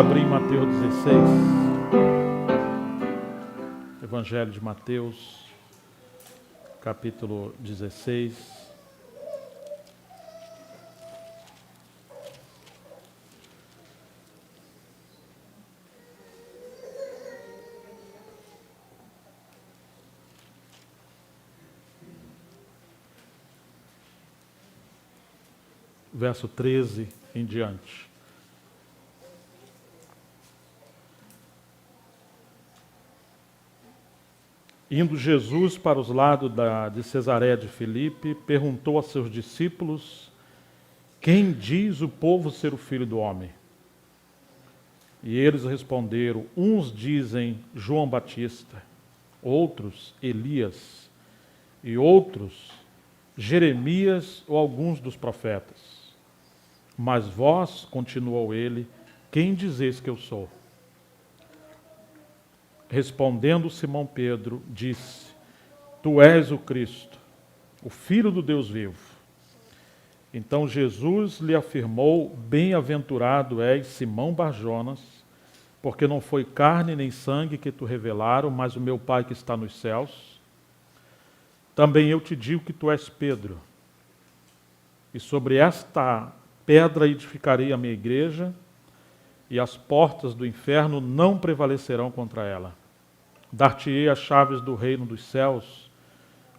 abrir em Mateus 16, Evangelho de Mateus, capítulo 16. Verso 13 em diante. Indo Jesus para os lados de Cesareia de Filipe, perguntou a seus discípulos: quem diz o povo ser o Filho do Homem? E eles responderam: uns dizem João Batista, outros Elias, e outros Jeremias ou alguns dos profetas. Mas vós, continuou ele, quem dizeis que eu sou? Respondendo Simão Pedro, disse: tu és o Cristo, o Filho do Deus vivo. Então Jesus lhe afirmou: bem-aventurado és, Simão Barjonas, porque não foi carne nem sangue que te revelaram, mas o meu Pai que está nos céus. Também eu te digo que tu és Pedro, e sobre esta pedra edificarei a minha igreja, e as portas do inferno não prevalecerão contra ela. Dar-te-ei as chaves do reino dos céus.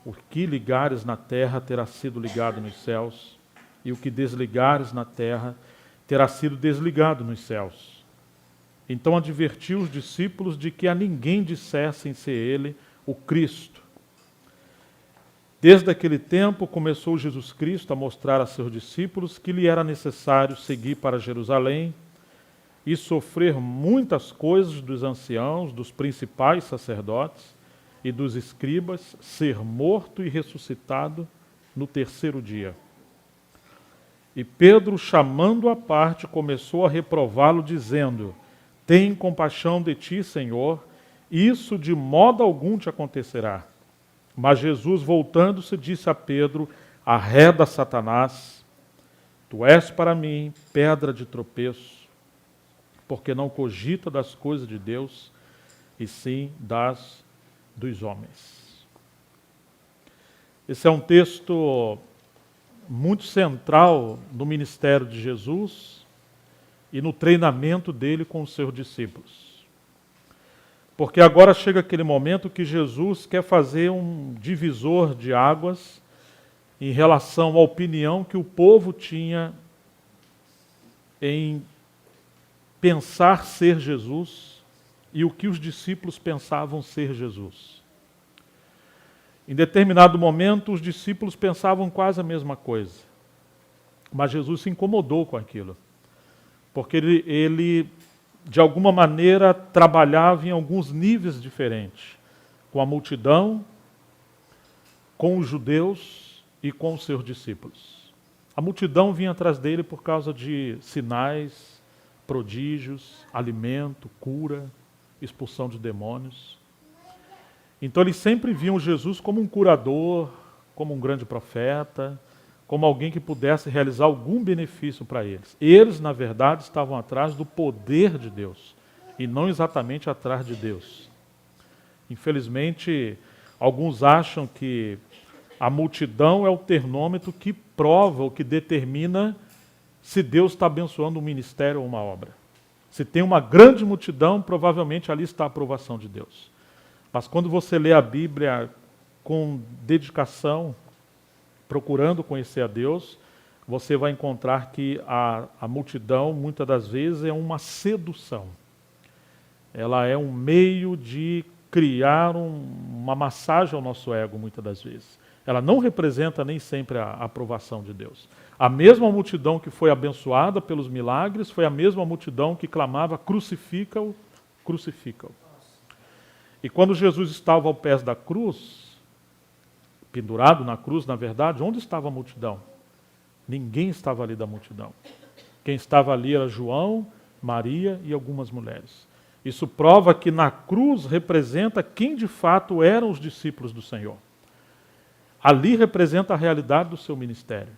O que ligares na terra terá sido ligado nos céus, e o que desligares na terra terá sido desligado nos céus. Então advertiu os discípulos de que a ninguém dissessem ser ele o Cristo. Desde aquele tempo começou Jesus Cristo a mostrar a seus discípulos que lhe era necessário seguir para Jerusalém e sofrer muitas coisas dos anciãos, dos principais sacerdotes e dos escribas, ser morto e ressuscitado no terceiro dia. E Pedro, chamando-o à parte, começou a reprová-lo, dizendo: tem compaixão de ti, Senhor, isso de modo algum te acontecerá. Mas Jesus, voltando-se, disse a Pedro: arreda, Satanás, tu és para mim pedra de tropeço, porque não cogita das coisas de Deus, e sim dos homens. Esse é um texto muito central no ministério de Jesus e no treinamento dele com os seus discípulos. Porque agora chega aquele momento que Jesus quer fazer um divisor de águas em relação à opinião que o povo tinha em pensar ser Jesus e o que os discípulos pensavam ser Jesus. Em determinado momento, os discípulos pensavam quase a mesma coisa. Mas Jesus se incomodou com aquilo. Porque ele de alguma maneira, trabalhava em alguns níveis diferentes, com a multidão, com os judeus e com os seus discípulos. A multidão vinha atrás dele por causa de sinais, prodígios, alimento, cura, expulsão de demônios. Então eles sempre viam Jesus como um curador, como um grande profeta, como alguém que pudesse realizar algum benefício para eles. Eles, na verdade, estavam atrás do poder de Deus e não exatamente atrás de Deus. Infelizmente, alguns acham que a multidão é o termômetro que prova ou que determina se Deus está abençoando um ministério ou uma obra. Se tem uma grande multidão, provavelmente ali está a aprovação de Deus. Mas quando você lê a Bíblia com dedicação, procurando conhecer a Deus, você vai encontrar que a multidão, muitas das vezes, é uma sedução. Ela é um meio de criar uma massagem ao nosso ego, muitas das vezes. Ela não representa nem sempre a aprovação de Deus. A mesma multidão que foi abençoada pelos milagres foi a mesma multidão que clamava: crucifica-o, crucifica-o. E quando Jesus estava ao pé da cruz, pendurado na cruz, na verdade, onde estava a multidão? Ninguém estava ali da multidão. Quem estava ali era João, Maria e algumas mulheres. Isso prova que na cruz representa quem de fato eram os discípulos do Senhor. Ali representa a realidade do seu ministério.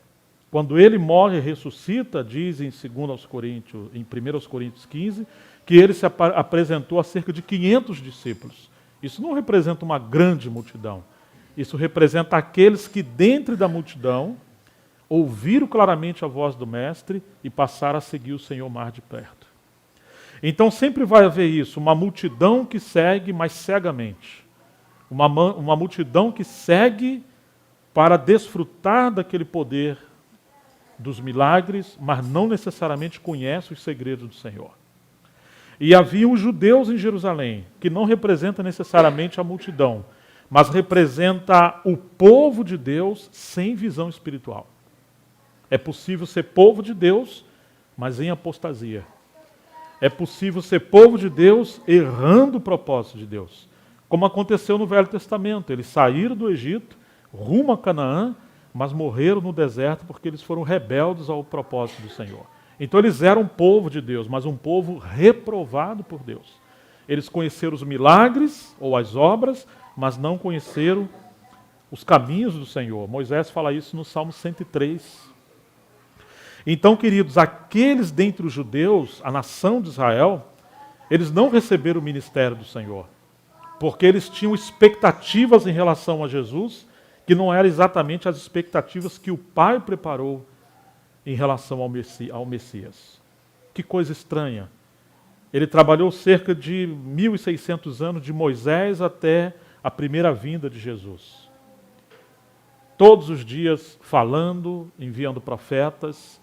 Quando ele morre e ressuscita, diz em 1 Coríntios 15, que ele se apresentou a cerca de 500 discípulos. Isso não representa uma grande multidão. Isso representa aqueles que, dentre da multidão, ouviram claramente a voz do Mestre e passaram a seguir o Senhor mais de perto. Então sempre vai haver isso, uma multidão que segue, mas cegamente. Uma multidão que segue para desfrutar daquele poder dos milagres, mas não necessariamente conhece os segredos do Senhor. E havia os judeus em Jerusalém, que não representa necessariamente a multidão, mas representa o povo de Deus sem visão espiritual. É possível ser povo de Deus, mas em apostasia. É possível ser povo de Deus errando o propósito de Deus. Como aconteceu no Velho Testamento. Eles saíram do Egito, rumo a Canaã, mas morreram no deserto porque eles foram rebeldes ao propósito do Senhor. Então eles eram um povo de Deus, mas um povo reprovado por Deus. Eles conheceram os milagres ou as obras, mas não conheceram os caminhos do Senhor. Moisés fala isso no Salmo 103. Então, queridos, aqueles dentre os judeus, a nação de Israel, eles não receberam o ministério do Senhor, porque eles tinham expectativas em relação a Jesus, que não eram exatamente as expectativas que o Pai preparou em relação ao Messias. Que coisa estranha. Ele trabalhou cerca de 1.600 anos, de Moisés até a primeira vinda de Jesus. Todos os dias falando, enviando profetas,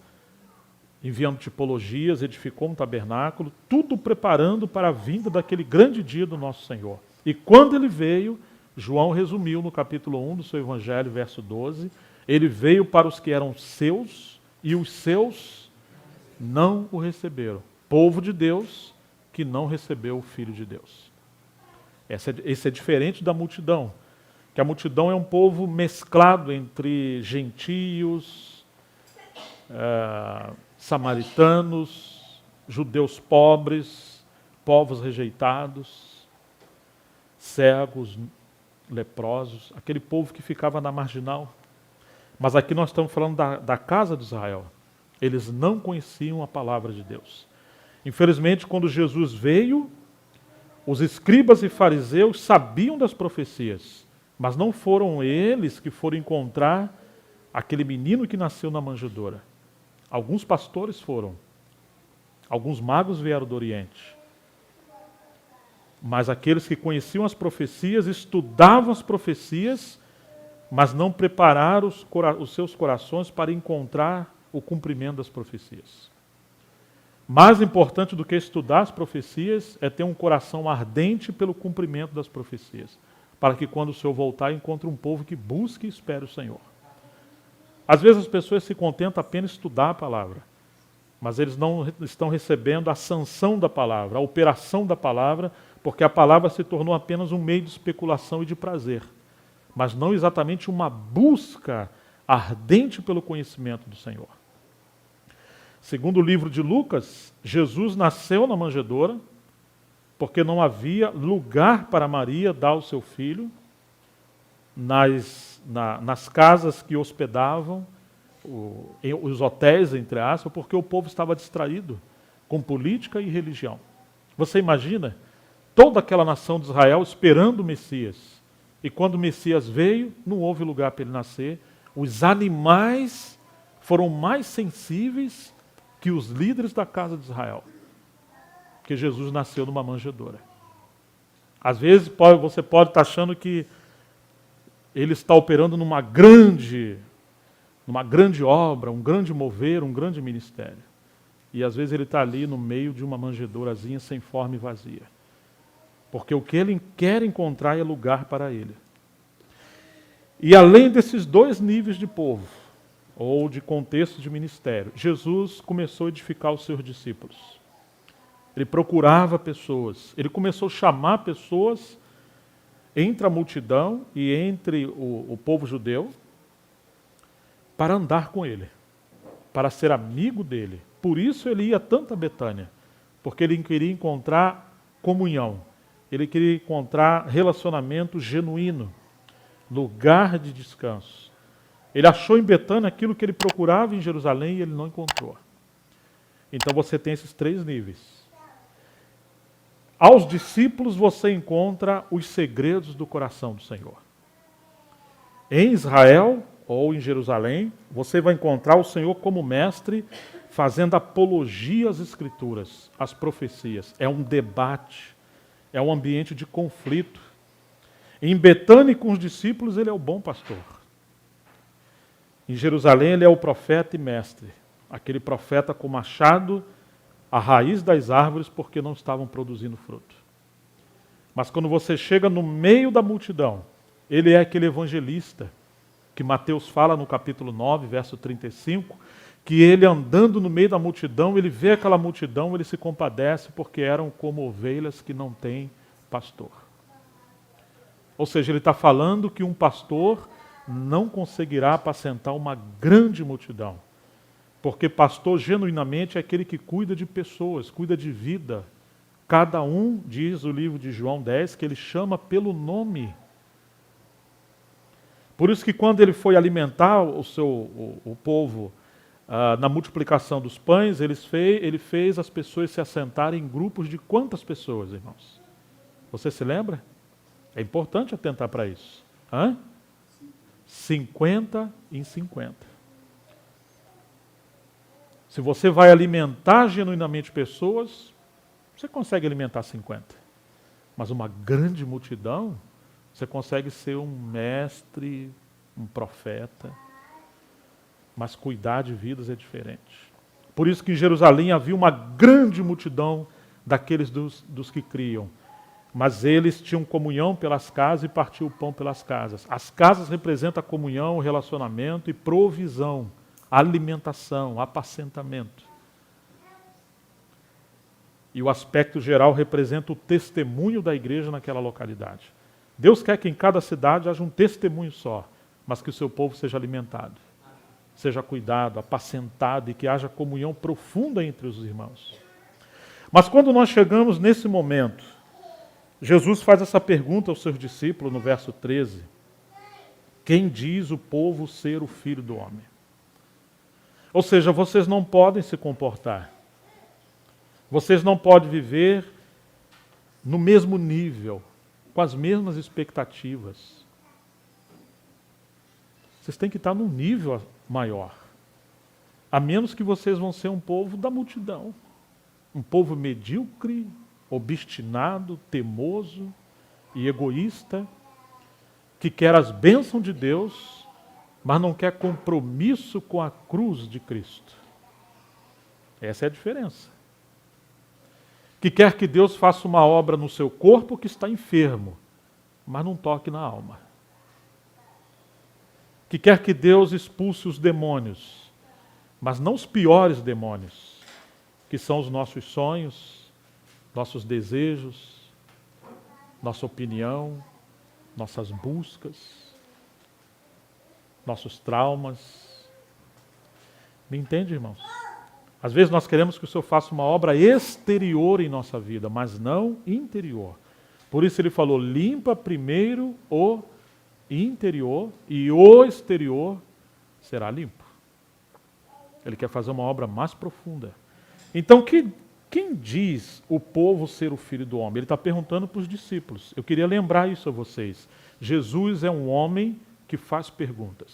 enviando tipologias, edificou um tabernáculo, tudo preparando para a vinda daquele grande dia do nosso Senhor. E quando ele veio, João resumiu no capítulo 1 do seu Evangelho, verso 12, ele veio para os que eram seus e os seus não o receberam. Povo de Deus que não recebeu o Filho de Deus. Esse é diferente da multidão, que a multidão é um povo mesclado entre gentios, samaritanos, judeus pobres, povos rejeitados, cegos, leprosos, aquele povo que ficava na marginal. Mas aqui nós estamos falando da casa de Israel. Eles não conheciam a palavra de Deus. Infelizmente, quando Jesus veio, os escribas e fariseus sabiam das profecias, mas não foram eles que foram encontrar aquele menino que nasceu na manjedoura. Alguns pastores foram, alguns magos vieram do Oriente. Mas aqueles que conheciam as profecias, estudavam as profecias, mas não prepararam os seus corações para encontrar o cumprimento das profecias. Mais importante do que estudar as profecias é ter um coração ardente pelo cumprimento das profecias, para que quando o Senhor voltar, encontre um povo que busque e espere o Senhor. Às vezes as pessoas se contentam apenas em estudar a palavra, mas eles não estão recebendo a sanção da palavra, a operação da palavra, porque a palavra se tornou apenas um meio de especulação e de prazer, mas não exatamente uma busca ardente pelo conhecimento do Senhor. Segundo o livro de Lucas, Jesus nasceu na manjedoura, porque não havia lugar para Maria dar o seu filho nas casas que hospedavam, os hotéis, entre aspas, porque o povo estava distraído com política e religião. Você imagina toda aquela nação de Israel esperando o Messias, e quando o Messias veio, não houve lugar para ele nascer. Os animais foram mais sensíveis que os líderes da casa de Israel, porque Jesus nasceu numa manjedoura. Às vezes você pode estar achando que ele está operando numa grande obra, um grande mover, um grande ministério. E às vezes ele está ali no meio de uma manjedourazinha sem forma e vazia. Porque o que ele quer encontrar é lugar para ele. E além desses dois níveis de povo, ou de contexto de ministério, Jesus começou a edificar os seus discípulos. Ele procurava pessoas, ele começou a chamar pessoas entre a multidão e entre o povo judeu para andar com ele, para ser amigo dele. Por isso ele ia tanto a Betânia, porque ele queria encontrar comunhão, ele queria encontrar relacionamento genuíno, lugar de descanso. Ele achou em Betânia aquilo que ele procurava em Jerusalém e ele não encontrou. Então você tem esses 3 níveis. Aos discípulos você encontra os segredos do coração do Senhor. Em Israel ou em Jerusalém, você vai encontrar o Senhor como mestre, fazendo apologia às Escrituras, às profecias. É um debate, é um ambiente de conflito. Em Betânia com os discípulos, ele é o bom pastor. Em Jerusalém, ele é o profeta e mestre. Aquele profeta com machado, a raiz das árvores, porque não estavam produzindo fruto. Mas quando você chega no meio da multidão, ele é aquele evangelista que Mateus fala no capítulo 9, verso 35, que ele andando no meio da multidão, ele vê aquela multidão, ele se compadece porque eram como ovelhas que não têm pastor. Ou seja, ele está falando que um pastor não conseguirá apacentar uma grande multidão. Porque pastor genuinamente é aquele que cuida de pessoas, cuida de vida. Cada um, diz o livro de João 10, que ele chama pelo nome. Por isso que quando ele foi alimentar o povo na multiplicação dos pães, ele fez as pessoas se assentarem em grupos de quantas pessoas, irmãos? Você se lembra? É importante atentar para isso. 50 em 50. Se você vai alimentar genuinamente pessoas, você consegue alimentar 50. Mas uma grande multidão, você consegue ser um mestre, um profeta. Mas cuidar de vidas é diferente. Por isso que em Jerusalém havia uma grande multidão daqueles dos que criam. Mas eles tinham comunhão pelas casas e partiam o pão pelas casas. As casas representam a comunhão, o relacionamento e provisão. Alimentação, apacentamento. E o aspecto geral representa o testemunho da igreja naquela localidade. Deus quer que em cada cidade haja um testemunho só, mas que o seu povo seja alimentado, seja cuidado, apacentado e que haja comunhão profunda entre os irmãos. Mas quando nós chegamos nesse momento, Jesus faz essa pergunta aos seus discípulos no verso 13. Quem diz o povo ser o Filho do Homem? Ou seja, vocês não podem se comportar. Vocês não podem viver no mesmo nível, com as mesmas expectativas. Vocês têm que estar num nível maior. A menos que vocês vão ser um povo da multidão. Um povo medíocre, obstinado, teimoso e egoísta, que quer as bênçãos de Deus, mas não quer compromisso com a cruz de Cristo. Essa é a diferença. Que quer que Deus faça uma obra no seu corpo que está enfermo, mas não toque na alma. Que quer que Deus expulse os demônios, mas não os piores demônios, que são os nossos sonhos, nossos desejos, nossa opinião, nossas buscas, nossos traumas. Me entende, irmãos? Às vezes nós queremos que o Senhor faça uma obra exterior em nossa vida, mas não interior. Por isso ele falou, limpa primeiro o interior e o exterior será limpo. Ele quer fazer uma obra mais profunda. Então, quem diz o povo ser o Filho do Homem? Ele está perguntando para os discípulos. Eu queria lembrar isso a vocês. Jesus é um homem que faz perguntas.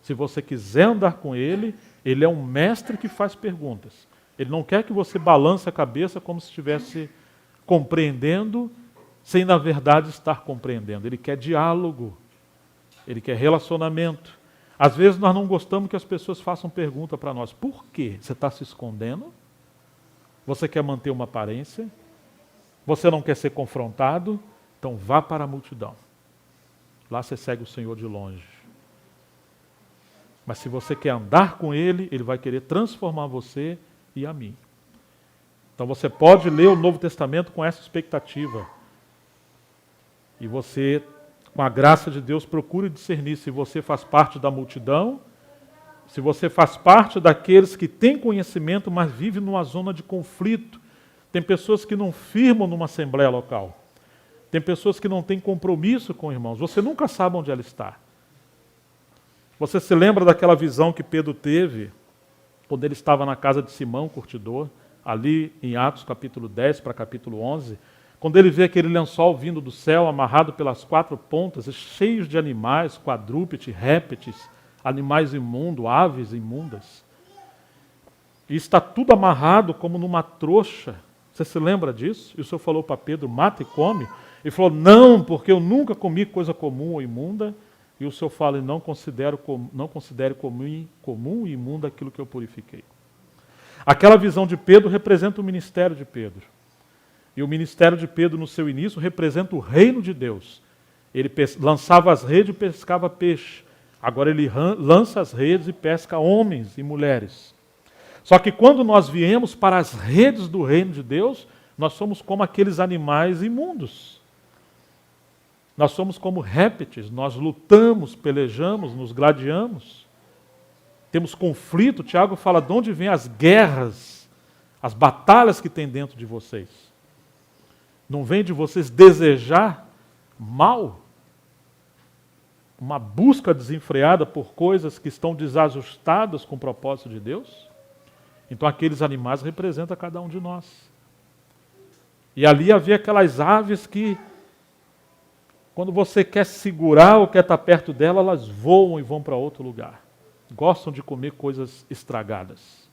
Se você quiser andar com ele, ele é um mestre que faz perguntas. Ele não quer que você balance a cabeça como se estivesse compreendendo, sem na verdade estar compreendendo. Ele quer diálogo. Ele quer relacionamento. Às vezes nós não gostamos que as pessoas façam pergunta para nós. Por quê? Você está se escondendo? Você quer manter uma aparência? Você não quer ser confrontado? Então vá para a multidão. Lá você segue o Senhor de longe. Mas se você quer andar com Ele, Ele vai querer transformar você e a mim. Então você pode ler o Novo Testamento com essa expectativa. E você, com a graça de Deus, procure discernir se você faz parte da multidão, se você faz parte daqueles que têm conhecimento, mas vivem numa zona de conflito. Tem pessoas que não firmam numa assembleia local. Tem pessoas que não têm compromisso com irmãos. Você nunca sabe onde ela está. Você se lembra daquela visão que Pedro teve quando ele estava na casa de Simão, curtidor, ali em Atos capítulo 10 para capítulo 11, quando ele vê aquele lençol vindo do céu, amarrado pelas 4 pontas, cheios de animais, quadrúpedes, répteis, animais imundos, aves imundas. E está tudo amarrado como numa trouxa. Você se lembra disso? E o Senhor falou para Pedro, mata e come. Ele falou, não, porque eu nunca comi coisa comum ou imunda. E o Senhor fala, não considere comum e imundo aquilo que eu purifiquei. Aquela visão de Pedro representa o ministério de Pedro. E o ministério de Pedro, no seu início, representa o reino de Deus. Ele lançava as redes e pescava peixe. Agora ele lança as redes e pesca homens e mulheres. Só que quando nós viemos para as redes do reino de Deus, nós somos como aqueles animais imundos. Nós somos como répteis, nós lutamos, pelejamos, nos gladiamos. Temos conflito. Tiago fala de onde vêm as guerras, as batalhas que tem dentro de vocês. Não vem de vocês desejar mal? Uma busca desenfreada por coisas que estão desajustadas com o propósito de Deus? Então aqueles animais representam cada um de nós. E ali havia aquelas aves que, quando você quer segurar ou quer estar perto dela, elas voam e vão para outro lugar. Gostam de comer coisas estragadas.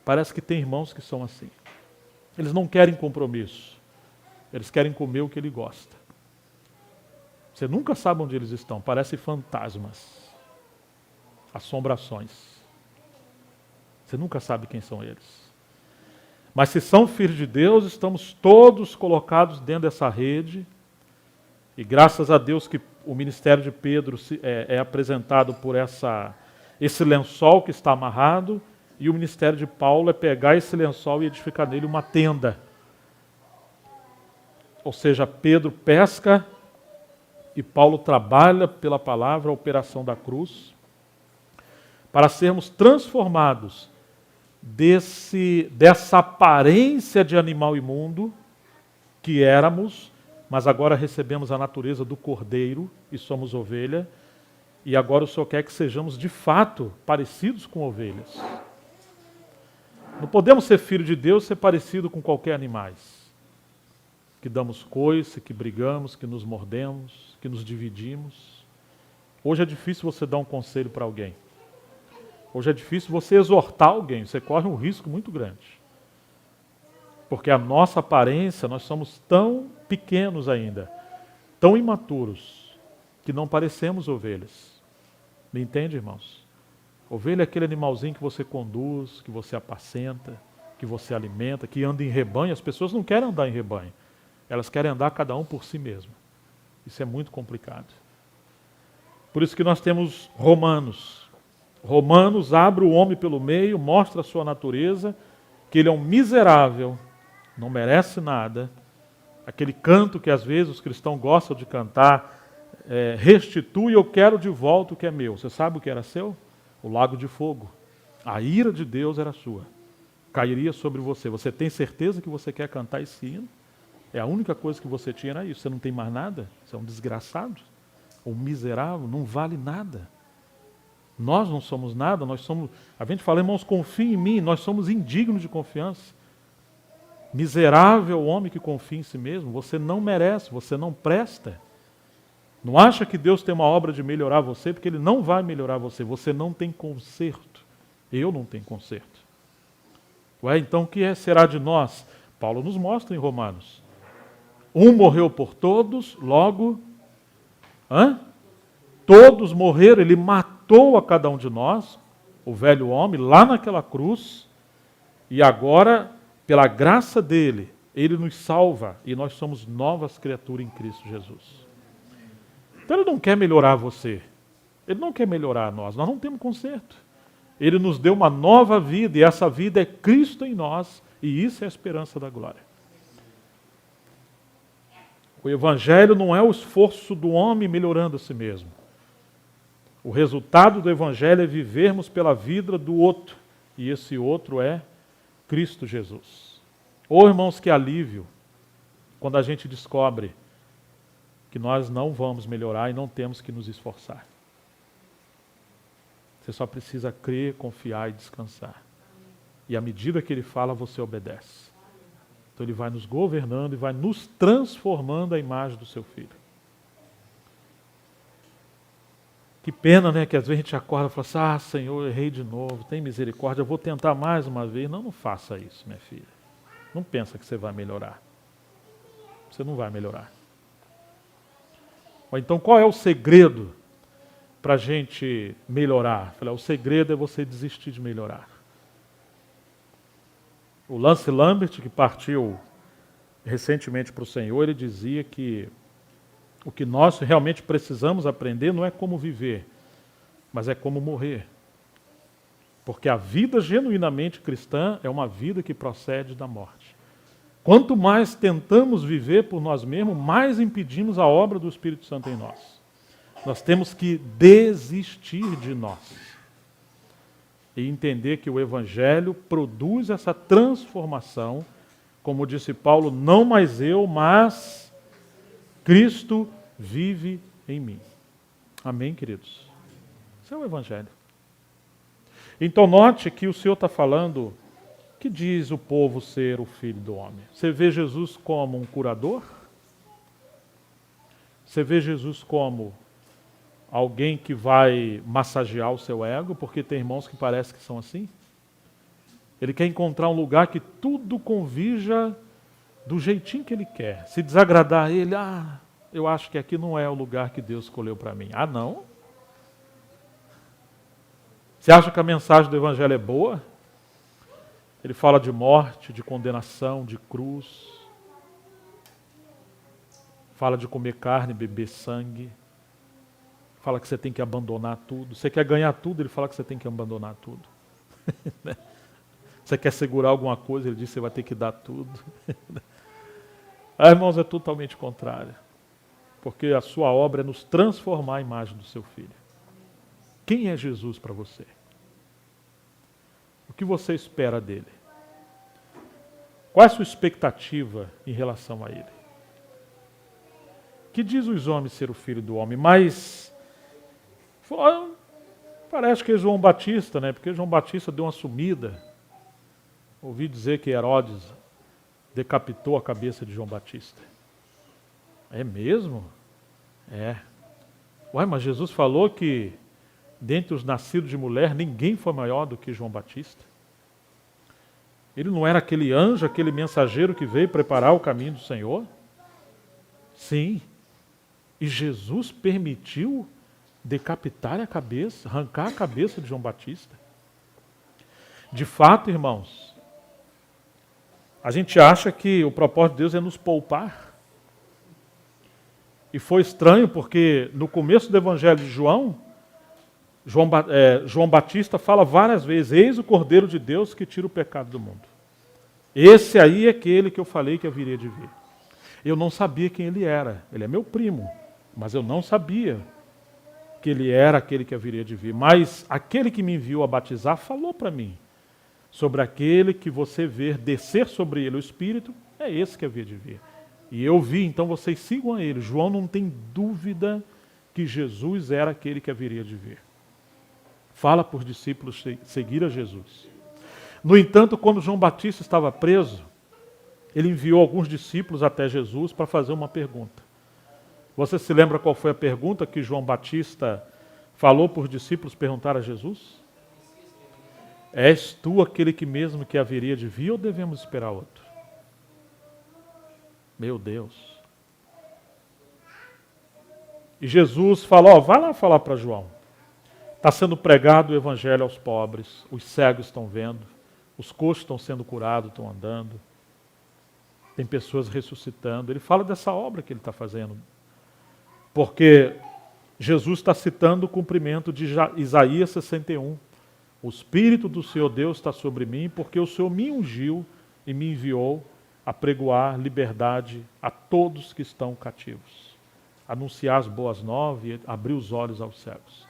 Parece que tem irmãos que são assim. Eles não querem compromisso. Eles querem comer o que ele gosta. Você nunca sabe onde eles estão. Parecem fantasmas. Assombrações. Você nunca sabe quem são eles. Mas se são filhos de Deus, estamos todos colocados dentro dessa rede. E graças a Deus que o ministério de Pedro é apresentado por esse lençol que está amarrado. E o ministério de Paulo é pegar esse lençol e edificar nele uma tenda. Ou seja, Pedro pesca e Paulo trabalha pela palavra, a operação da cruz, para sermos transformados dessa aparência de animal imundo que éramos, mas agora recebemos a natureza do cordeiro e somos ovelha, e agora o Senhor quer que sejamos de fato parecidos com ovelhas. Não podemos ser filho de Deus e ser parecido com qualquer animais, que damos coice, que brigamos, que nos mordemos, que nos dividimos. Hoje é difícil você dar um conselho para alguém. Hoje é difícil você exortar alguém, você corre um risco muito grande. Porque a nossa aparência, nós somos tão pequenos ainda, tão imaturos, que não parecemos ovelhas. Me entende, irmãos? Ovelha é aquele animalzinho que você conduz, que você apacenta, que você alimenta, que anda em rebanho. As pessoas não querem andar em rebanho, elas querem andar cada um por si mesmo. Isso é muito complicado. Por isso que nós temos Romanos. Romanos abre o homem pelo meio, mostra a sua natureza, que ele é um miserável, não merece nada. Aquele canto que às vezes os cristãos gostam de cantar, restitui, eu quero de volta o que é meu. Você sabe o que era seu? O lago de fogo. A ira de Deus era sua. Cairia sobre você. Você tem certeza que você quer cantar esse hino? É a única coisa que você tinha era isso. Você não tem mais nada? Você é um desgraçado? Um miserável? Não vale nada. Nós não somos nada, nós somos... A gente fala, irmãos, confiem em mim, nós somos indignos de confiança. Miserável homem que confia em si mesmo, você não merece, você não presta. Não acha que Deus tem uma obra de melhorar você, porque Ele não vai melhorar você. Você não tem conserto. Eu não tenho conserto. Ué, então o que será de nós? Paulo nos mostra em Romanos. Um morreu por todos, logo... Todos morreram, Ele matou a cada um de nós, o velho homem, lá naquela cruz, e agora, pela graça dEle, Ele nos salva, e nós somos novas criaturas em Cristo Jesus. Então Ele não quer melhorar você, Ele não quer melhorar nós não temos conserto. Ele nos deu uma nova vida, e essa vida é Cristo em nós, e isso é a esperança da glória. O Evangelho não é o esforço do homem melhorando a si mesmo. O resultado do Evangelho é vivermos pela vida do outro. E esse outro é Cristo Jesus. Ô irmãos, que alívio quando a gente descobre que nós não vamos melhorar e não temos que nos esforçar. Você só precisa crer, confiar e descansar. E à medida que Ele fala, você obedece. Então Ele vai nos governando e vai nos transformando à imagem do Seu Filho. Que pena, né? Que às vezes a gente acorda e fala assim, Senhor, eu errei de novo, tem misericórdia, eu vou tentar mais uma vez. Não, não faça isso, minha filha. Não pensa que você vai melhorar. Você não vai melhorar. Ou então, qual é o segredo para a gente melhorar? O segredo é você desistir de melhorar. O Lance Lambert, que partiu recentemente para o Senhor, ele dizia que o que nós realmente precisamos aprender não é como viver, mas é como morrer. Porque a vida genuinamente cristã é uma vida que procede da morte. Quanto mais tentamos viver por nós mesmos, mais impedimos a obra do Espírito Santo em nós. Nós temos que desistir de nós. E entender que o Evangelho produz essa transformação, como disse Paulo, não mais eu, mas Cristo vive em mim. Amém, queridos? Isso é o Evangelho. Então note que o Senhor está falando, que diz o povo ser o Filho do Homem. Você vê Jesus como um curador? Você vê Jesus como alguém que vai massagear o seu ego, porque tem irmãos que parece que são assim? Ele quer encontrar um lugar que tudo convija do jeitinho que ele quer. Se desagradar ele, eu acho que aqui não é o lugar que Deus escolheu para mim. Não? Você acha que a mensagem do Evangelho é boa? Ele fala de morte, de condenação, de cruz. Fala de comer carne, beber sangue. Fala que você tem que abandonar tudo. Você quer ganhar tudo, ele fala que você tem que abandonar tudo. Você quer segurar alguma coisa, ele diz que você vai ter que dar tudo. Irmãos, é totalmente contrário. Porque a sua obra é nos transformar a imagem do seu Filho. Quem é Jesus para você? O que você espera dele? Qual é a sua expectativa em relação a ele? Que diz os homens ser o Filho do Homem? Mas parece que é João Batista, né? Porque João Batista deu uma sumida. Ouvi dizer que Herodes decapitou a cabeça de João Batista. É mesmo? É. Mas Jesus falou que dentre os nascidos de mulher, ninguém foi maior do que João Batista. Ele não era aquele anjo, aquele mensageiro que veio preparar o caminho do Senhor? Sim. E Jesus permitiu decapitar a cabeça, arrancar a cabeça de João Batista. De fato, irmãos, a gente acha que o propósito de Deus é nos poupar. E foi estranho porque no começo do Evangelho de João Batista fala várias vezes, eis o Cordeiro de Deus que tira o pecado do mundo. Esse aí é aquele que eu falei que haveria de vir. Eu não sabia quem ele era. Ele é meu primo, mas eu não sabia que ele era aquele que haveria de vir. Mas aquele que me enviou a batizar falou para mim sobre aquele que você vê descer sobre ele o Espírito, é esse que havia de vir. E eu vi, então vocês sigam a ele. João não tem dúvida que Jesus era aquele que haveria de vir. Fala para os discípulos seguir a Jesus. No entanto, quando João Batista estava preso, ele enviou alguns discípulos até Jesus para fazer uma pergunta. Você se lembra qual foi a pergunta que João Batista falou para os discípulos perguntar a Jesus? És tu aquele que mesmo que haveria de vir ou devemos esperar outro? Meu Deus. E Jesus falou, vai lá falar para João. Está sendo pregado o evangelho aos pobres, os cegos estão vendo, os coxos estão sendo curados, estão andando, tem pessoas ressuscitando. Ele fala dessa obra que ele está fazendo. Porque Jesus está citando o cumprimento de Isaías 61. O Espírito do Senhor Deus está sobre mim, porque o Senhor me ungiu e me enviou a pregoar liberdade a todos que estão cativos, anunciar as boas novas e abrir os olhos aos cegos.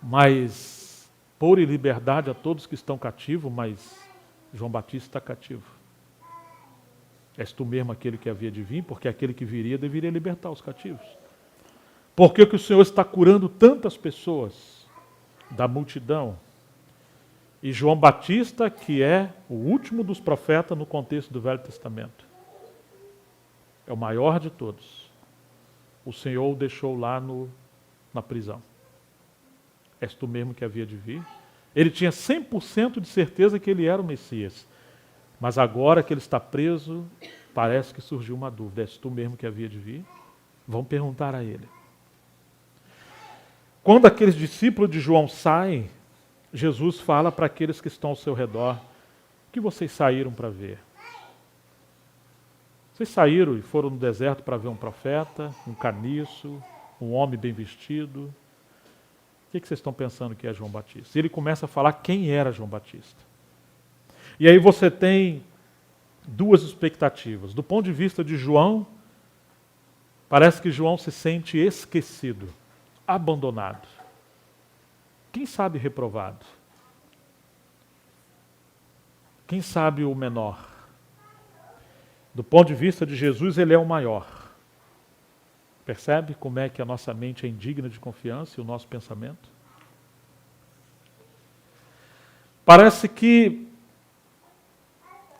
Mas, pôr em liberdade a todos que estão cativos, mas João Batista está cativo. És tu mesmo aquele que havia de vir, porque aquele que viria deveria libertar os cativos. Por que o Senhor está curando tantas pessoas da multidão. E João Batista, que é o último dos profetas no contexto do Velho Testamento. É o maior de todos. O Senhor o deixou lá na prisão. És tu mesmo que havia de vir? Ele tinha 100% de certeza que ele era o Messias. Mas agora que ele está preso, parece que surgiu uma dúvida. És tu mesmo que havia de vir? Vão perguntar a ele. Quando aqueles discípulos de João saem, Jesus fala para aqueles que estão ao seu redor: o que vocês saíram para ver? Vocês saíram e foram no deserto para ver um profeta, um caniço, um homem bem vestido. O que vocês estão pensando que é João Batista? E ele começa a falar quem era João Batista. E aí você tem duas expectativas. Do ponto de vista de João, parece que João se sente esquecido, abandonado. Quem sabe reprovado? Quem sabe o menor? Do ponto de vista de Jesus, ele é o maior. Percebe como é que a nossa mente é indigna de confiança e o nosso pensamento? Parece que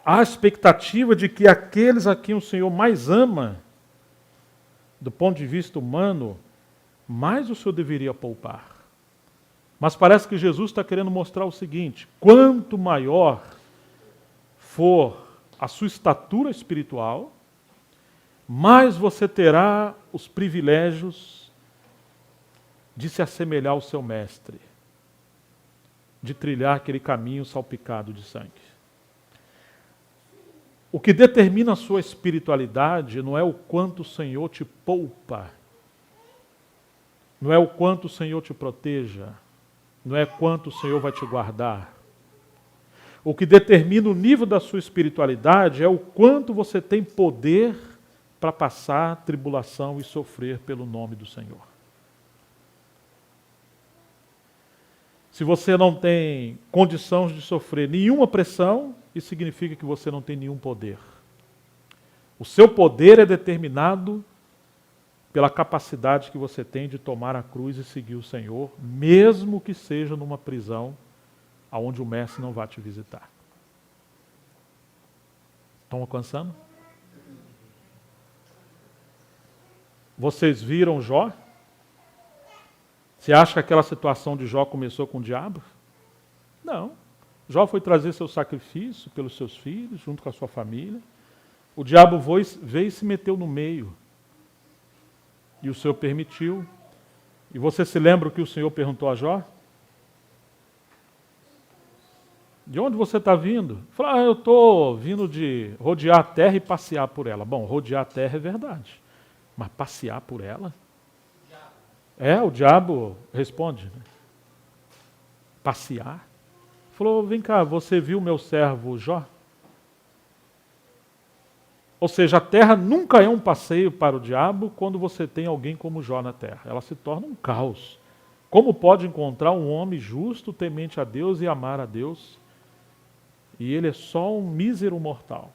há a expectativa de que aqueles a quem o Senhor mais ama, do ponto de vista humano, mais o Senhor deveria poupar. Mas parece que Jesus está querendo mostrar o seguinte: quanto maior for a sua estatura espiritual, mais você terá os privilégios de se assemelhar ao seu mestre, de trilhar aquele caminho salpicado de sangue. O que determina a sua espiritualidade não é o quanto o Senhor te poupa, não é o quanto o Senhor te proteja, não é quanto o Senhor vai te guardar. O que determina o nível da sua espiritualidade é o quanto você tem poder para passar tribulação e sofrer pelo nome do Senhor. Se você não tem condições de sofrer nenhuma pressão, isso significa que você não tem nenhum poder. O seu poder é determinado pela capacidade que você tem de tomar a cruz e seguir o Senhor, mesmo que seja numa prisão aonde o mestre não vai te visitar. Estão alcançando? Vocês viram Jó? Você acha que aquela situação de Jó começou com o diabo? Não. Jó foi trazer seu sacrifício pelos seus filhos, junto com a sua família. O diabo veio e se meteu no meio. E o Senhor permitiu. E você se lembra o que o Senhor perguntou a Jó? De onde você está vindo? Falou, eu estou vindo de rodear a terra e passear por ela. Bom, rodear a terra é verdade. Mas passear por ela? O diabo responde. Né? Passear? Falou, vem cá, você viu meu servo Jó? Ou seja, a terra nunca é um passeio para o diabo quando você tem alguém como Jó na terra. Ela se torna um caos. Como pode encontrar um homem justo, temente a Deus e amar a Deus? E ele é só um mísero mortal.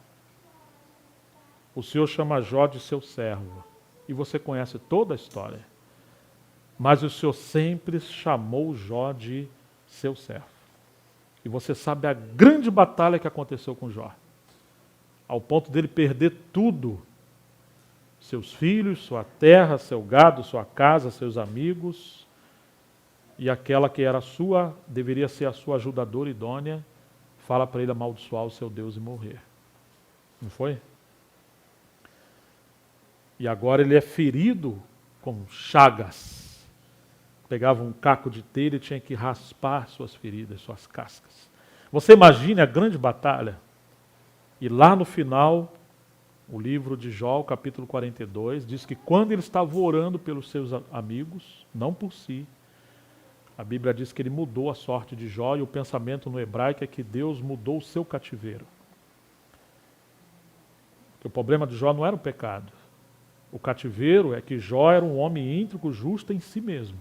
O Senhor chama Jó de seu servo. E você conhece toda a história. Mas o Senhor sempre chamou Jó de seu servo. E você sabe a grande batalha que aconteceu com Jó. Ao ponto dele perder tudo. Seus filhos, sua terra, seu gado, sua casa, seus amigos. E aquela que era sua, deveria ser a sua ajudadora idônea, fala para ele amaldiçoar o seu Deus e morrer. Não foi? E agora ele é ferido com chagas. Pegava um caco de telha e tinha que raspar suas feridas, suas cascas. Você imagine a grande batalha. E lá no final, o livro de Jó, capítulo 42, diz que quando ele estava orando pelos seus amigos, não por si, a Bíblia diz que ele mudou a sorte de Jó, e o pensamento no hebraico é que Deus mudou o seu cativeiro. Porque o problema de Jó não era o pecado. O cativeiro é que Jó era um homem íntegro, justo em si mesmo.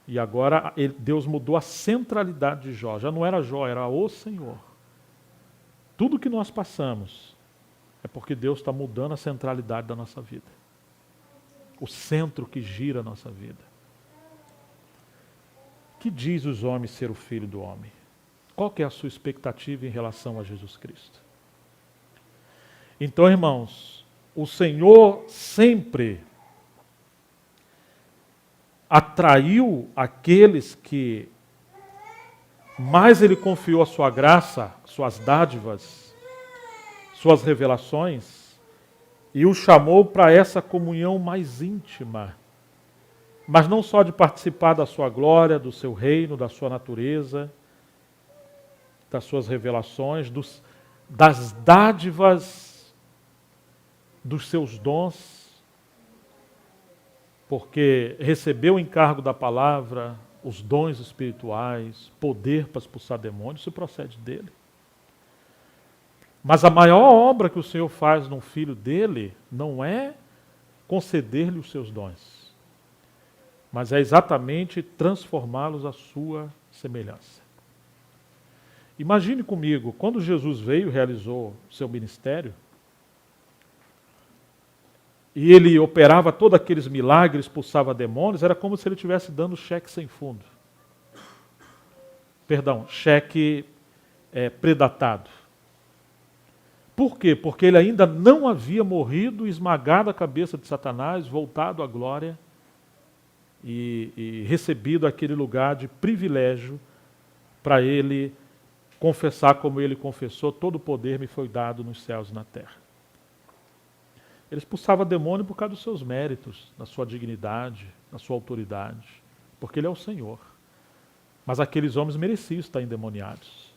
E agora Deus mudou a centralidade de Jó. Já não era Jó, era o Senhor. Tudo que nós passamos é porque Deus está mudando a centralidade da nossa vida. O centro que gira a nossa vida. que diz os homens ser o Filho do Homem? Qual que é a sua expectativa em relação a Jesus Cristo? Então, irmãos, o Senhor sempre atraiu aqueles que mais Ele confiou a sua graça, suas dádivas, suas revelações, e o chamou para essa comunhão mais íntima. Mas não só de participar da sua glória, do seu reino, da sua natureza, das suas revelações, das dádivas, dos seus dons, porque recebeu o encargo da palavra, os dons espirituais, poder para expulsar demônios, isso procede dele. Mas a maior obra que o Senhor faz num filho dele não é conceder-lhe os seus dons, mas é exatamente transformá-los à sua semelhança. Imagine comigo, quando Jesus veio e realizou o seu ministério, e ele operava todos aqueles milagres, expulsava demônios, era como se ele estivesse dando cheque sem fundo. Perdão, cheque predatado. Por quê? Porque ele ainda não havia morrido, esmagado a cabeça de Satanás, voltado à glória e recebido aquele lugar de privilégio para ele confessar como ele confessou: todo o poder me foi dado nos céus e na terra. Ele expulsava demônio por causa dos seus méritos, da sua dignidade, da sua autoridade, porque ele é o Senhor. Mas aqueles homens mereciam estar endemoniados.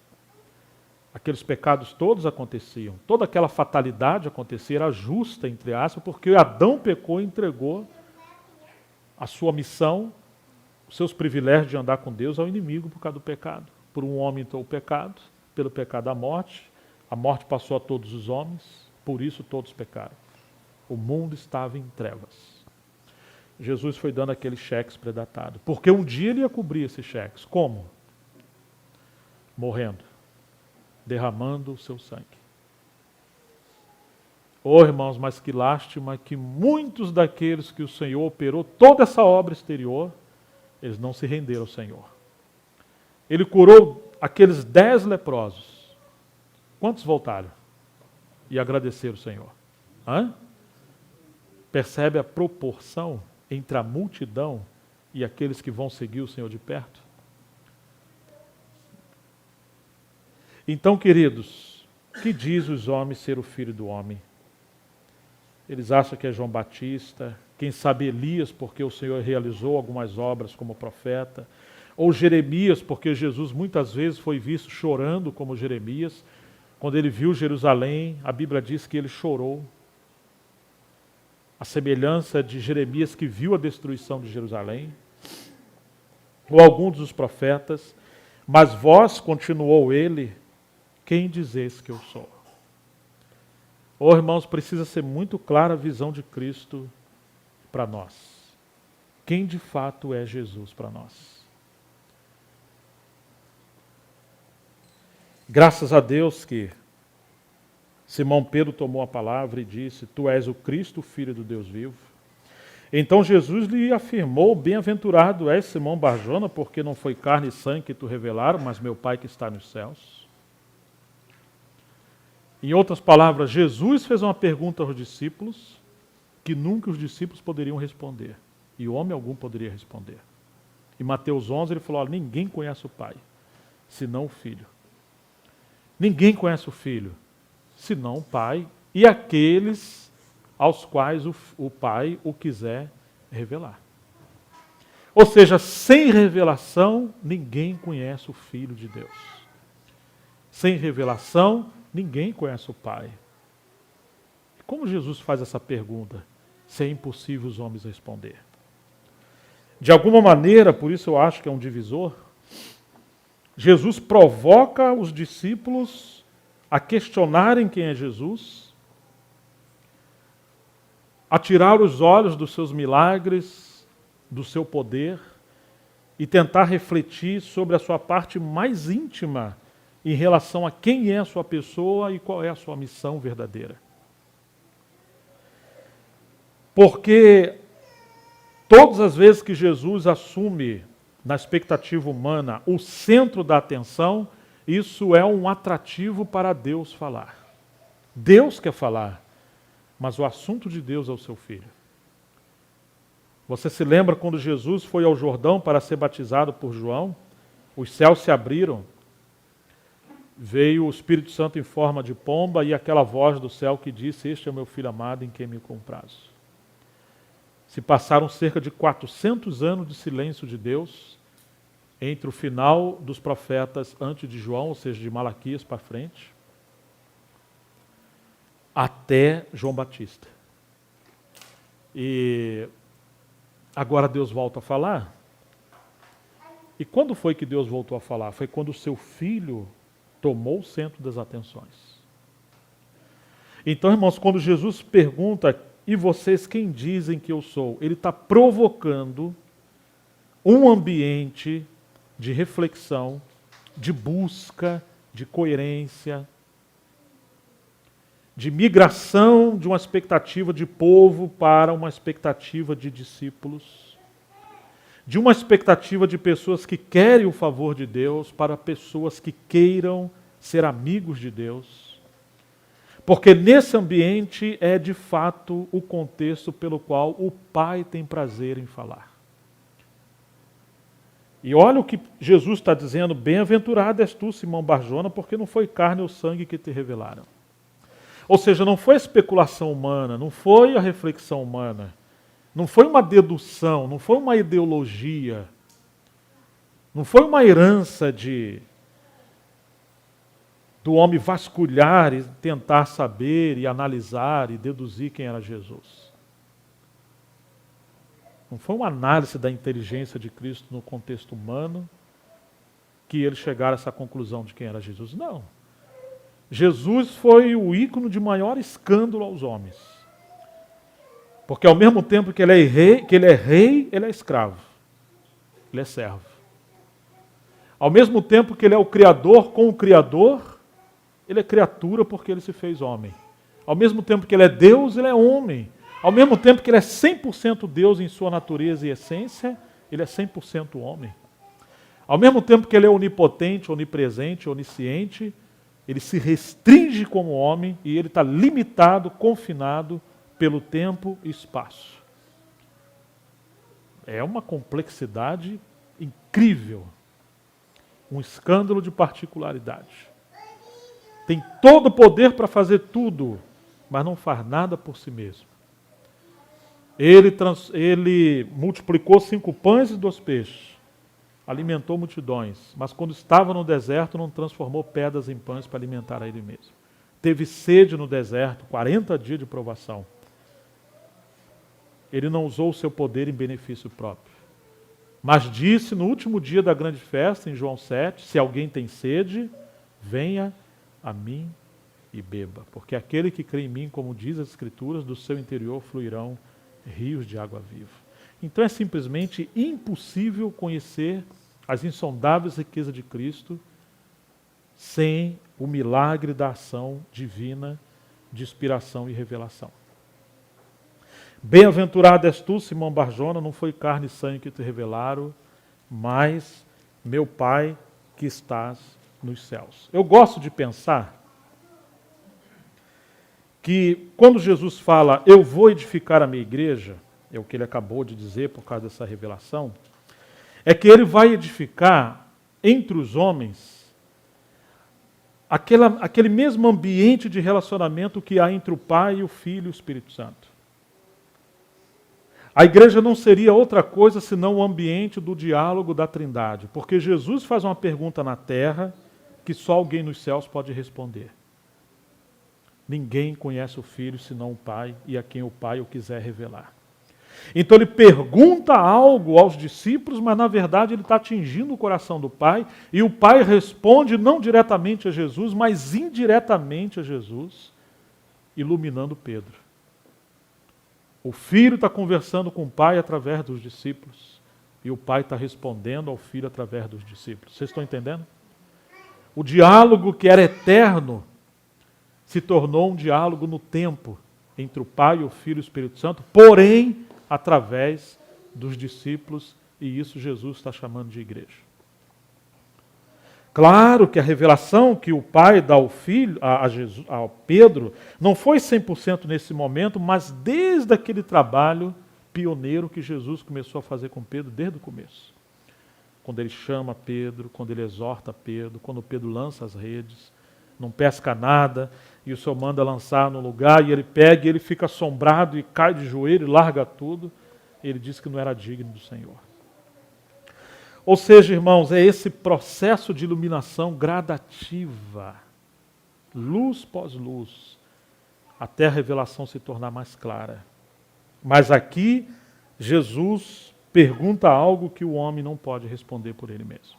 Aqueles pecados todos aconteciam, toda aquela fatalidade acontecia, era justa, entre aspas, porque Adão pecou e entregou a sua missão, os seus privilégios de andar com Deus ao inimigo por causa do pecado. Por um homem entrou o pecado, pelo pecado a morte passou a todos os homens, por isso todos pecaram. O mundo estava em trevas. Jesus foi dando aqueles cheques predatados, porque um dia ele ia cobrir esses cheques. Como? Morrendo, derramando o seu sangue. Oh, irmãos, mas que lástima que muitos daqueles que o Senhor operou toda essa obra exterior, eles não se renderam ao Senhor. Ele curou aqueles 10 leprosos. Quantos voltaram e agradeceram o Senhor? Percebe a proporção entre a multidão e aqueles que vão seguir o Senhor de perto? Então, queridos, que diz os homens ser o Filho do Homem? Eles acham que é João Batista, quem sabe Elias, porque o Senhor realizou algumas obras como profeta, ou Jeremias, porque Jesus muitas vezes foi visto chorando como Jeremias. Quando ele viu Jerusalém, a Bíblia diz que ele chorou. A semelhança de Jeremias que viu a destruição de Jerusalém, ou alguns dos profetas. Mas vós, continuou ele, quem dizeis que eu sou? Oh, irmãos, precisa ser muito clara a visão de Cristo para nós. Quem de fato é Jesus para nós? Graças a Deus que Simão Pedro tomou a palavra e disse: Tu és o Cristo, Filho do Deus vivo. Então Jesus lhe afirmou: Bem-aventurado és, Simão Barjona, porque não foi carne e sangue que tu revelaram, mas meu Pai que está nos céus. Em outras palavras, Jesus fez uma pergunta aos discípulos que nunca os discípulos poderiam responder. E homem algum poderia responder. Em Mateus 11 ele falou: ninguém conhece o Pai, senão o Filho. Ninguém conhece o Filho, senão o Pai e aqueles aos quais o Pai o quiser revelar. Ou seja, sem revelação, ninguém conhece o Filho de Deus. Sem revelação, ninguém conhece o Pai. Como Jesus faz essa pergunta, se é impossível os homens responder? De alguma maneira, por isso eu acho que é um divisor, Jesus provoca os discípulos a questionarem quem é Jesus, a tirar os olhos dos seus milagres, do seu poder, e tentar refletir sobre a sua parte mais íntima em relação a quem é a sua pessoa e qual é a sua missão verdadeira. Porque todas as vezes que Jesus assume na expectativa humana, o centro da atenção, isso é um atrativo para Deus falar. Deus quer falar, mas o assunto de Deus é o seu filho. Você se lembra quando Jesus foi ao Jordão para ser batizado por João? Os céus se abriram, veio o Espírito Santo em forma de pomba e aquela voz do céu que disse: "Este é o meu filho amado em quem me comprazo." Se passaram cerca de 400 anos de silêncio de Deus entre o final dos profetas antes de João, ou seja, de Malaquias para frente, até João Batista. E agora Deus volta a falar. E quando foi que Deus voltou a falar? Foi quando o seu filho tomou o centro das atenções. Então, irmãos, quando Jesus pergunta: "E vocês quem dizem que eu sou?", ele está provocando um ambiente de reflexão, de busca, de coerência, de migração de uma expectativa de povo para uma expectativa de discípulos, de uma expectativa de pessoas que querem o favor de Deus para pessoas que queiram ser amigos de Deus. Porque nesse ambiente é de fato o contexto pelo qual o Pai tem prazer em falar. E olha o que Jesus está dizendo: "Bem-aventurado és tu, Simão Barjona, porque não foi carne ou sangue que te revelaram." Ou seja, não foi a especulação humana, não foi a reflexão humana, não foi uma dedução, não foi uma ideologia, não foi uma herança do homem vasculhar e tentar saber e analisar e deduzir quem era Jesus. Não foi uma análise da inteligência de Cristo no contexto humano que ele chegara a essa conclusão de quem era Jesus. Não. Jesus foi o ícone de maior escândalo aos homens. Porque ao mesmo tempo que ele é rei, ele é escravo. Ele é servo. Ao mesmo tempo que ele é o Criador com o Criador, ele é criatura porque ele se fez homem. Ao mesmo tempo que ele é Deus, ele é homem. Ao mesmo tempo que ele é 100% Deus em sua natureza e essência, ele é 100% homem. Ao mesmo tempo que ele é onipotente, onipresente, onisciente, ele se restringe como homem e ele está limitado, confinado pelo tempo e espaço. É uma complexidade incrível. Um escândalo de particularidade. Tem todo o poder para fazer tudo, mas não faz nada por si mesmo. Ele multiplicou 5 pães e 2 peixes, alimentou multidões, mas quando estava no deserto não transformou pedras em pães para alimentar a ele mesmo. Teve sede no deserto, 40 dias de provação. Ele não usou o seu poder em benefício próprio. Mas disse no último dia da grande festa, em João 7, "Se alguém tem sede, venha a mim e beba. Porque aquele que crê em mim, como diz as Escrituras, do seu interior fluirão rios de água viva." Então é simplesmente impossível conhecer as insondáveis riquezas de Cristo sem o milagre da ação divina de inspiração e revelação. "Bem-aventurado és tu, Simão Barjona, não foi carne e sangue que te revelaram, mas meu Pai que estás nos céus." Eu gosto de pensar que quando Jesus fala, "Eu vou edificar a minha igreja", é o que ele acabou de dizer por causa dessa revelação, é que ele vai edificar entre os homens aquele mesmo ambiente de relacionamento que há entre o Pai, o Filho e o Espírito Santo. A igreja não seria outra coisa senão o ambiente do diálogo da Trindade, porque Jesus faz uma pergunta na terra que só alguém nos céus pode responder. Ninguém conhece o Filho senão o Pai e a quem o Pai o quiser revelar. Então ele pergunta algo aos discípulos, mas na verdade ele está atingindo o coração do Pai, e o Pai responde não diretamente a Jesus, mas indiretamente a Jesus, iluminando Pedro. O Filho está conversando com o Pai através dos discípulos, e o Pai está respondendo ao Filho através dos discípulos. Vocês estão entendendo? O diálogo que era eterno se tornou um diálogo no tempo entre o Pai, o Filho e o Espírito Santo, porém através dos discípulos E isso Jesus está chamando de igreja. Claro que a revelação que o Pai dá ao Filho, ao Pedro, não foi 100% nesse momento, mas desde aquele trabalho pioneiro que Jesus começou a fazer com Pedro desde o começo. Quando ele chama Pedro, quando ele exorta Pedro, quando Pedro lança as redes, não pesca nada, e o Senhor manda lançar no lugar, e ele pega, e ele fica assombrado, e cai de joelho, e larga tudo. Ele diz que não era digno do Senhor. Ou seja, irmãos, é esse processo de iluminação gradativa, luz pós luz, até a revelação se tornar mais clara. Mas aqui, Jesus pergunta algo que o homem não pode responder por ele mesmo.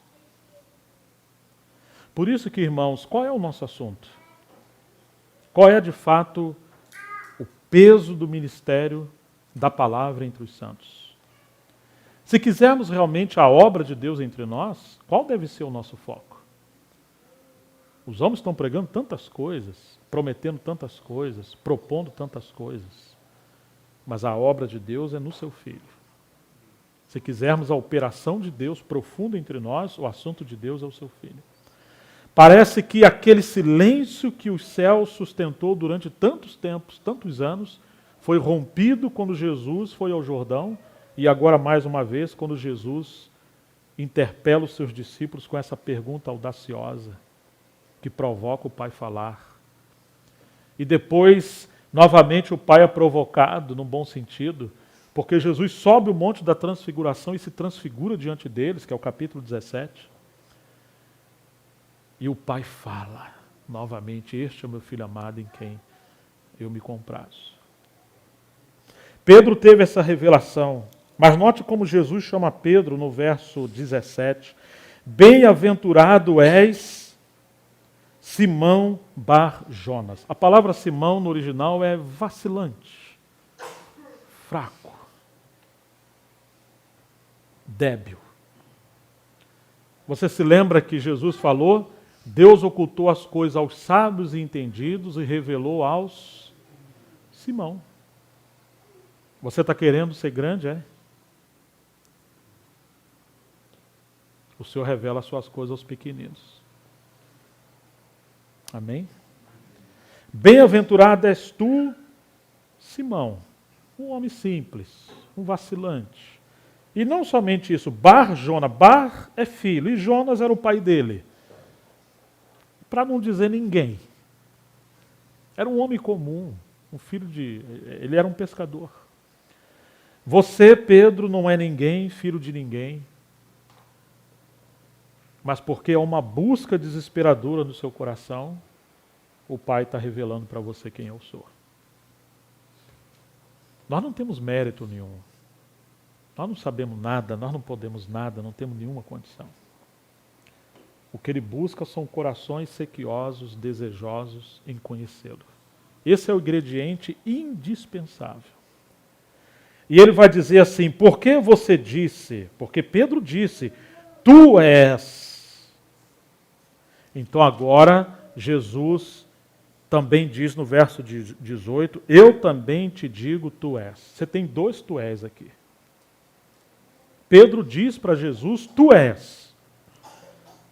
Por isso que, irmãos, qual é o nosso assunto? Qual é, de fato, o peso do ministério da palavra entre os santos? Se quisermos realmente a obra de Deus entre nós, qual deve ser o nosso foco? Os homens estão pregando tantas coisas, prometendo tantas coisas, propondo tantas coisas, mas a obra de Deus é no seu Filho. Se quisermos a operação de Deus profunda entre nós, o assunto de Deus é o seu Filho. Parece que aquele silêncio que o céu sustentou durante tantos tempos, tantos anos, foi rompido quando Jesus foi ao Jordão, e agora, mais uma vez, quando Jesus interpela os seus discípulos com essa pergunta audaciosa, que provoca o Pai falar. E depois, novamente, o Pai é provocado, num bom sentido, porque Jesus sobe o monte da transfiguração e se transfigura diante deles, que é o capítulo 17. E o Pai fala, novamente, este é o meu Filho amado em quem eu me comprazo. Pedro teve essa revelação. Mas note como Jesus chama Pedro no verso 17. Bem-aventurado és, Simão Bar Jonas. A palavra Simão no original é vacilante, fraco, débil. Você se lembra que Jesus falou? Deus ocultou as coisas aos sábios e entendidos e revelou aos Simão. Você está querendo ser grande, é? O Senhor revela as suas coisas aos pequeninos. Amém? Bem-aventurado és tu, Simão, um homem simples, um vacilante. E não somente isso, Bar Jonas, Bar é filho, e Jonas era o pai dele. Para não dizer ninguém. Era um homem comum, ele era um pescador. Você, Pedro, não é ninguém, filho de ninguém. Mas porque é uma busca desesperadora no seu coração, o Pai está revelando para você quem eu sou. Nós não temos mérito nenhum. Nós não sabemos nada, nós não podemos nada, não temos nenhuma condição. O que ele busca são corações sequiosos, desejosos em conhecê-lo. Esse é o ingrediente indispensável. E ele vai dizer assim, por que você disse? Porque Pedro disse, tu és. Então agora Jesus também diz no verso 18, eu também te digo tu és. Você tem dois tu és aqui. Pedro diz para Jesus, tu és.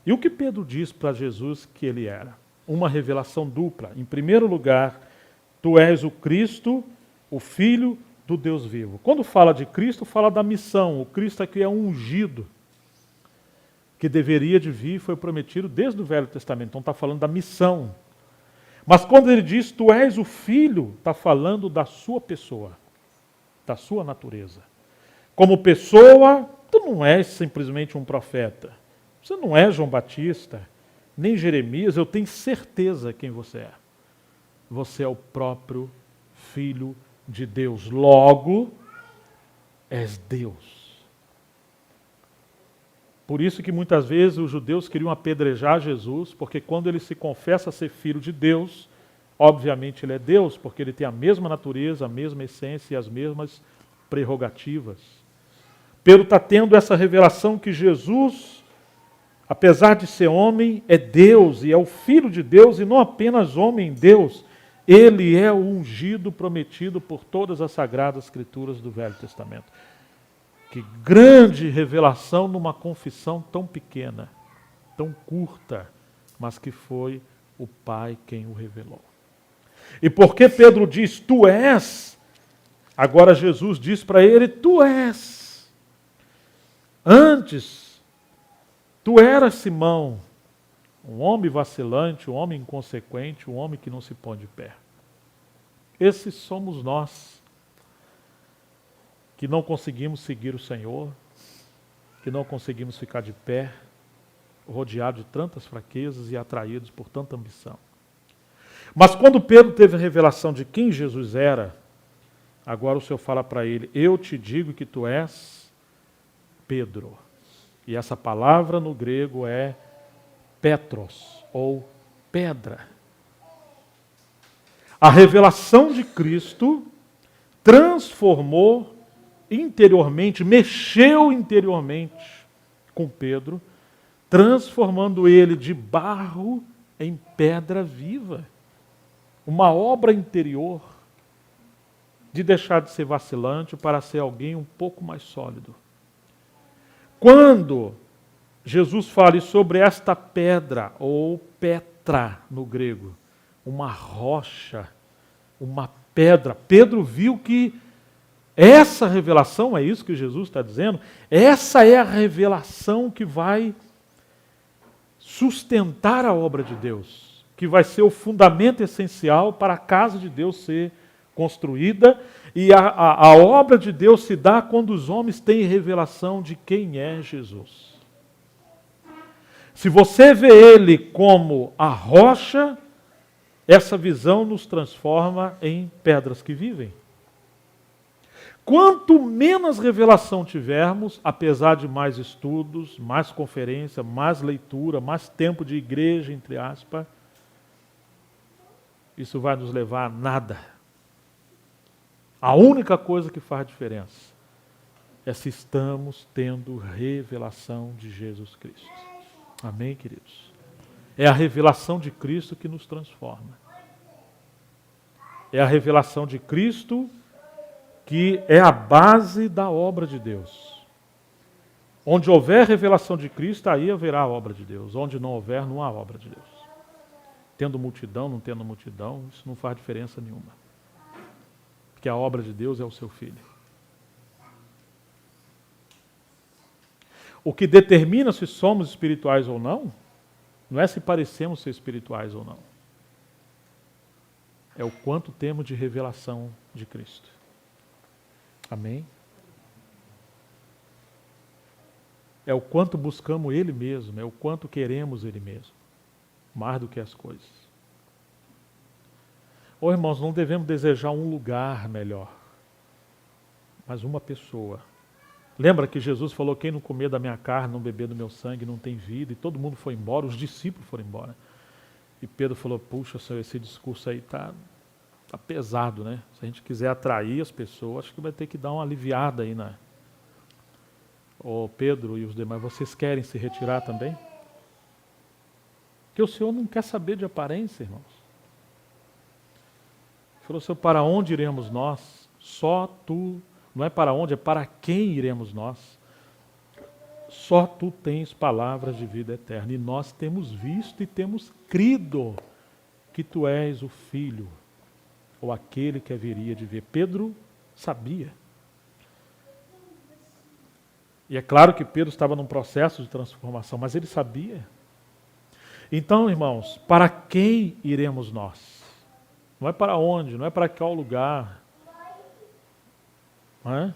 E o que Pedro diz para Jesus que ele era? Uma revelação dupla. Em primeiro lugar, tu és o Cristo, o Filho do Deus vivo. Quando fala de Cristo, fala da missão. O Cristo aqui é um ungido, que deveria de vir, foi prometido desde o Velho Testamento. Então está falando da missão. Mas quando ele diz, tu és o Filho, está falando da sua pessoa, da sua natureza. Como pessoa, tu não és simplesmente um profeta. Você não é João Batista, nem Jeremias, eu tenho certeza quem você é. Você é o próprio Filho de Deus. Logo, és Deus. Por isso que muitas vezes os judeus queriam apedrejar Jesus, porque quando ele se confessa ser filho de Deus, obviamente ele é Deus, porque ele tem a mesma natureza, a mesma essência e as mesmas prerrogativas. Pedro está tendo essa revelação que Jesus, apesar de ser homem, é Deus e é o Filho de Deus, e não apenas homem, Deus. Ele é o ungido prometido por todas as sagradas escrituras do Velho Testamento. Que grande revelação numa confissão tão pequena, tão curta, mas que foi o Pai quem o revelou. E porque Pedro diz, tu és, agora Jesus diz para ele, tu és. Antes, tu eras Simão, um homem vacilante, um homem inconsequente, um homem que não se põe de pé. Esses somos nós, que não conseguimos seguir o Senhor, que não conseguimos ficar de pé, rodeados de tantas fraquezas e atraídos por tanta ambição. Mas quando Pedro teve a revelação de quem Jesus era, agora o Senhor fala para ele, eu te digo que tu és Pedro. E essa palavra no grego é Petros, ou pedra. A revelação de Cristo transformou interiormente, mexeu interiormente com Pedro, transformando ele de barro em pedra viva. Uma obra interior de deixar de ser vacilante para ser alguém um pouco mais sólido. Quando Jesus fala sobre esta pedra, ou petra no grego, uma rocha, uma pedra, Pedro viu que essa revelação, é isso que Jesus está dizendo, essa é a revelação que vai sustentar a obra de Deus, que vai ser o fundamento essencial para a casa de Deus ser construída, e a obra de Deus se dá quando os homens têm revelação de quem é Jesus. Se você vê Ele como a rocha, essa visão nos transforma em pedras que vivem. Quanto menos revelação tivermos, apesar de mais estudos, mais conferência, mais leitura, mais tempo de igreja, entre aspas, isso vai nos levar a nada. A única coisa que faz diferença é se estamos tendo revelação de Jesus Cristo. Amém, queridos? É a revelação de Cristo que nos transforma. É a revelação de Cristo que é a base da obra de Deus. Onde houver revelação de Cristo, aí haverá a obra de Deus. Onde não houver, não há obra de Deus. Tendo multidão, não tendo multidão, isso não faz diferença nenhuma. Porque a obra de Deus é o seu Filho. O que determina se somos espirituais ou não é se parecemos ser espirituais ou não. É o quanto temos de revelação de Cristo. Amém? É o quanto buscamos Ele mesmo, é o quanto queremos Ele mesmo, mais do que as coisas. Ô irmãos, não devemos desejar um lugar melhor, mas uma pessoa. Lembra que Jesus falou, quem não comer da minha carne, não beber do meu sangue, não tem vida, e todo mundo foi embora, os discípulos foram embora. E Pedro falou, puxa, Senhor, esse discurso aí está pesado, né? Se a gente quiser atrair as pessoas, acho que vai ter que dar uma aliviada aí, né? Ô Pedro e os demais, vocês querem se retirar também? Porque o Senhor não quer saber de aparência, irmãos. Ele falou, Senhor, para onde iremos nós? Só Tu, não é para onde, é para quem iremos nós? Só Tu tens palavras de vida eterna, e nós temos visto e temos crido que Tu és o Filho, ou aquele que haveria de vir. Pedro sabia. E é claro que Pedro estava num processo de transformação, mas ele sabia. Então, irmãos, para quem iremos nós? Não é para onde, não é para qual lugar. Não é?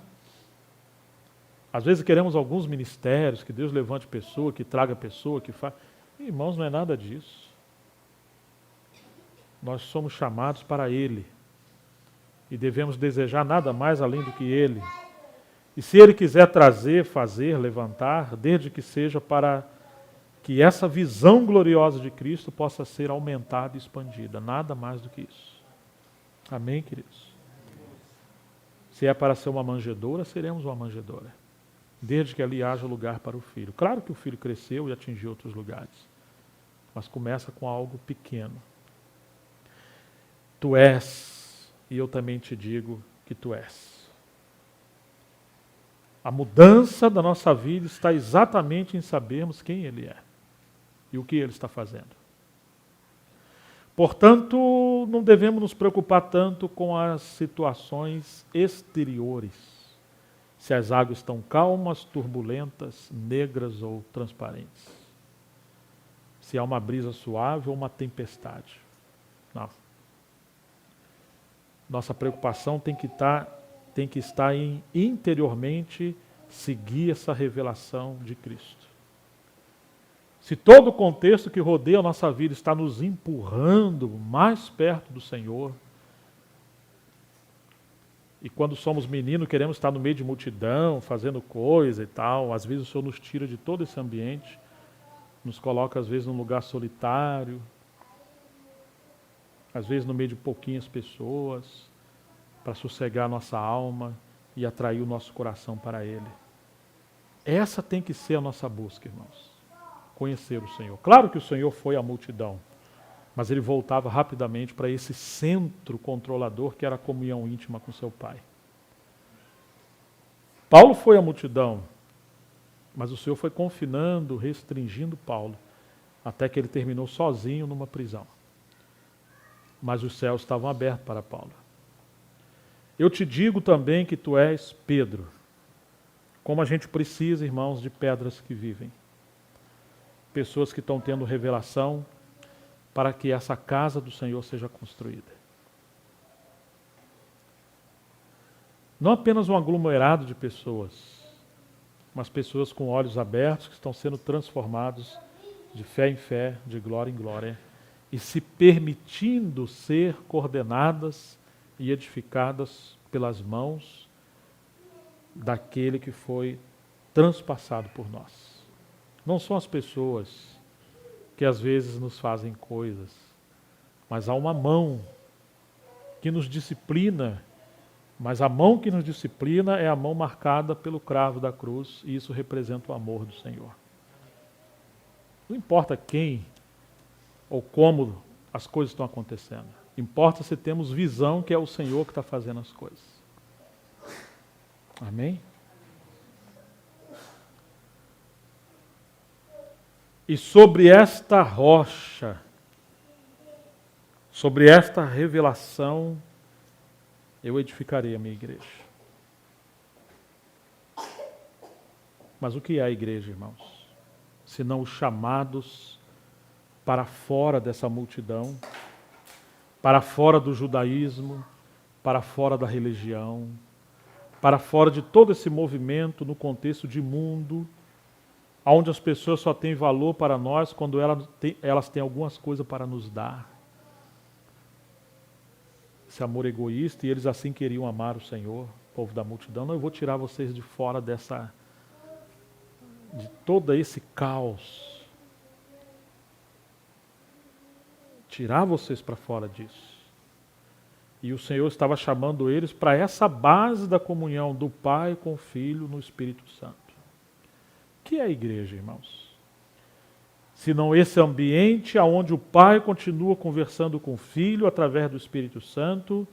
Às vezes queremos alguns ministérios, que Deus levante pessoa, que traga pessoa, que faça. Irmãos, não é nada disso. Nós somos chamados para Ele. E devemos desejar nada mais além do que Ele. E se Ele quiser trazer, fazer, levantar, desde que seja para que essa visão gloriosa de Cristo possa ser aumentada e expandida. Nada mais do que isso. Amém, queridos? Se é para ser uma manjedoura, seremos uma manjedoura. Desde que ali haja lugar para o filho. Claro que o filho cresceu e atingiu outros lugares. Mas começa com algo pequeno. Tu és, e eu também te digo que tu és. A mudança da nossa vida está exatamente em sabermos quem Ele é e o que Ele está fazendo. Portanto, não devemos nos preocupar tanto com as situações exteriores. Se as águas estão calmas, turbulentas, negras ou transparentes. Se há uma brisa suave ou uma tempestade. Não. Nossa preocupação tem que estar em interiormente seguir essa revelação de Cristo. Se todo o contexto que rodeia a nossa vida está nos empurrando mais perto do Senhor, e quando somos meninos queremos estar no meio de multidão, fazendo coisa e tal, às vezes o Senhor nos tira de todo esse ambiente, nos coloca às vezes num lugar solitário, às vezes no meio de pouquinhas pessoas, para sossegar a nossa alma e atrair o nosso coração para Ele. Essa tem que ser a nossa busca, irmãos. Conhecer o Senhor. Claro que o Senhor foi à multidão, mas Ele voltava rapidamente para esse centro controlador que era a comunhão íntima com seu Pai. Paulo foi à multidão, mas o Senhor foi confinando, restringindo Paulo, até que ele terminou sozinho numa prisão. Mas os céus estavam abertos para Paulo. Eu te digo também que tu és Pedro. Como a gente precisa, irmãos, de pedras que vivem. Pessoas que estão tendo revelação para que essa casa do Senhor seja construída. Não apenas um aglomerado de pessoas, mas pessoas com olhos abertos que estão sendo transformados de fé em fé, de glória em glória, e se permitindo ser coordenadas e edificadas pelas mãos daquele que foi transpassado por nós. Não são as pessoas que às vezes nos fazem coisas, mas há uma mão que nos disciplina, mas a mão que nos disciplina é a mão marcada pelo cravo da cruz, e isso representa o amor do Senhor. Não importa quem ou como as coisas estão acontecendo, importa se temos visão que é o Senhor que está fazendo as coisas. Amém? E sobre esta rocha, sobre esta revelação, eu edificarei a minha igreja. Mas o que é a igreja, irmãos? Senão os chamados para fora dessa multidão, para fora do judaísmo, para fora da religião, para fora de todo esse movimento no contexto de mundo, onde as pessoas só têm valor para nós quando elas têm algumas coisas para nos dar. Esse amor egoísta, e eles assim queriam amar o Senhor, o povo da multidão. Não, eu vou tirar vocês de fora de todo esse caos. Tirar vocês para fora disso. E o Senhor estava chamando eles para essa base da comunhão do Pai com o Filho no Espírito Santo. O que é a igreja, irmãos? Senão esse ambiente onde o Pai continua conversando com o Filho através do Espírito Santo,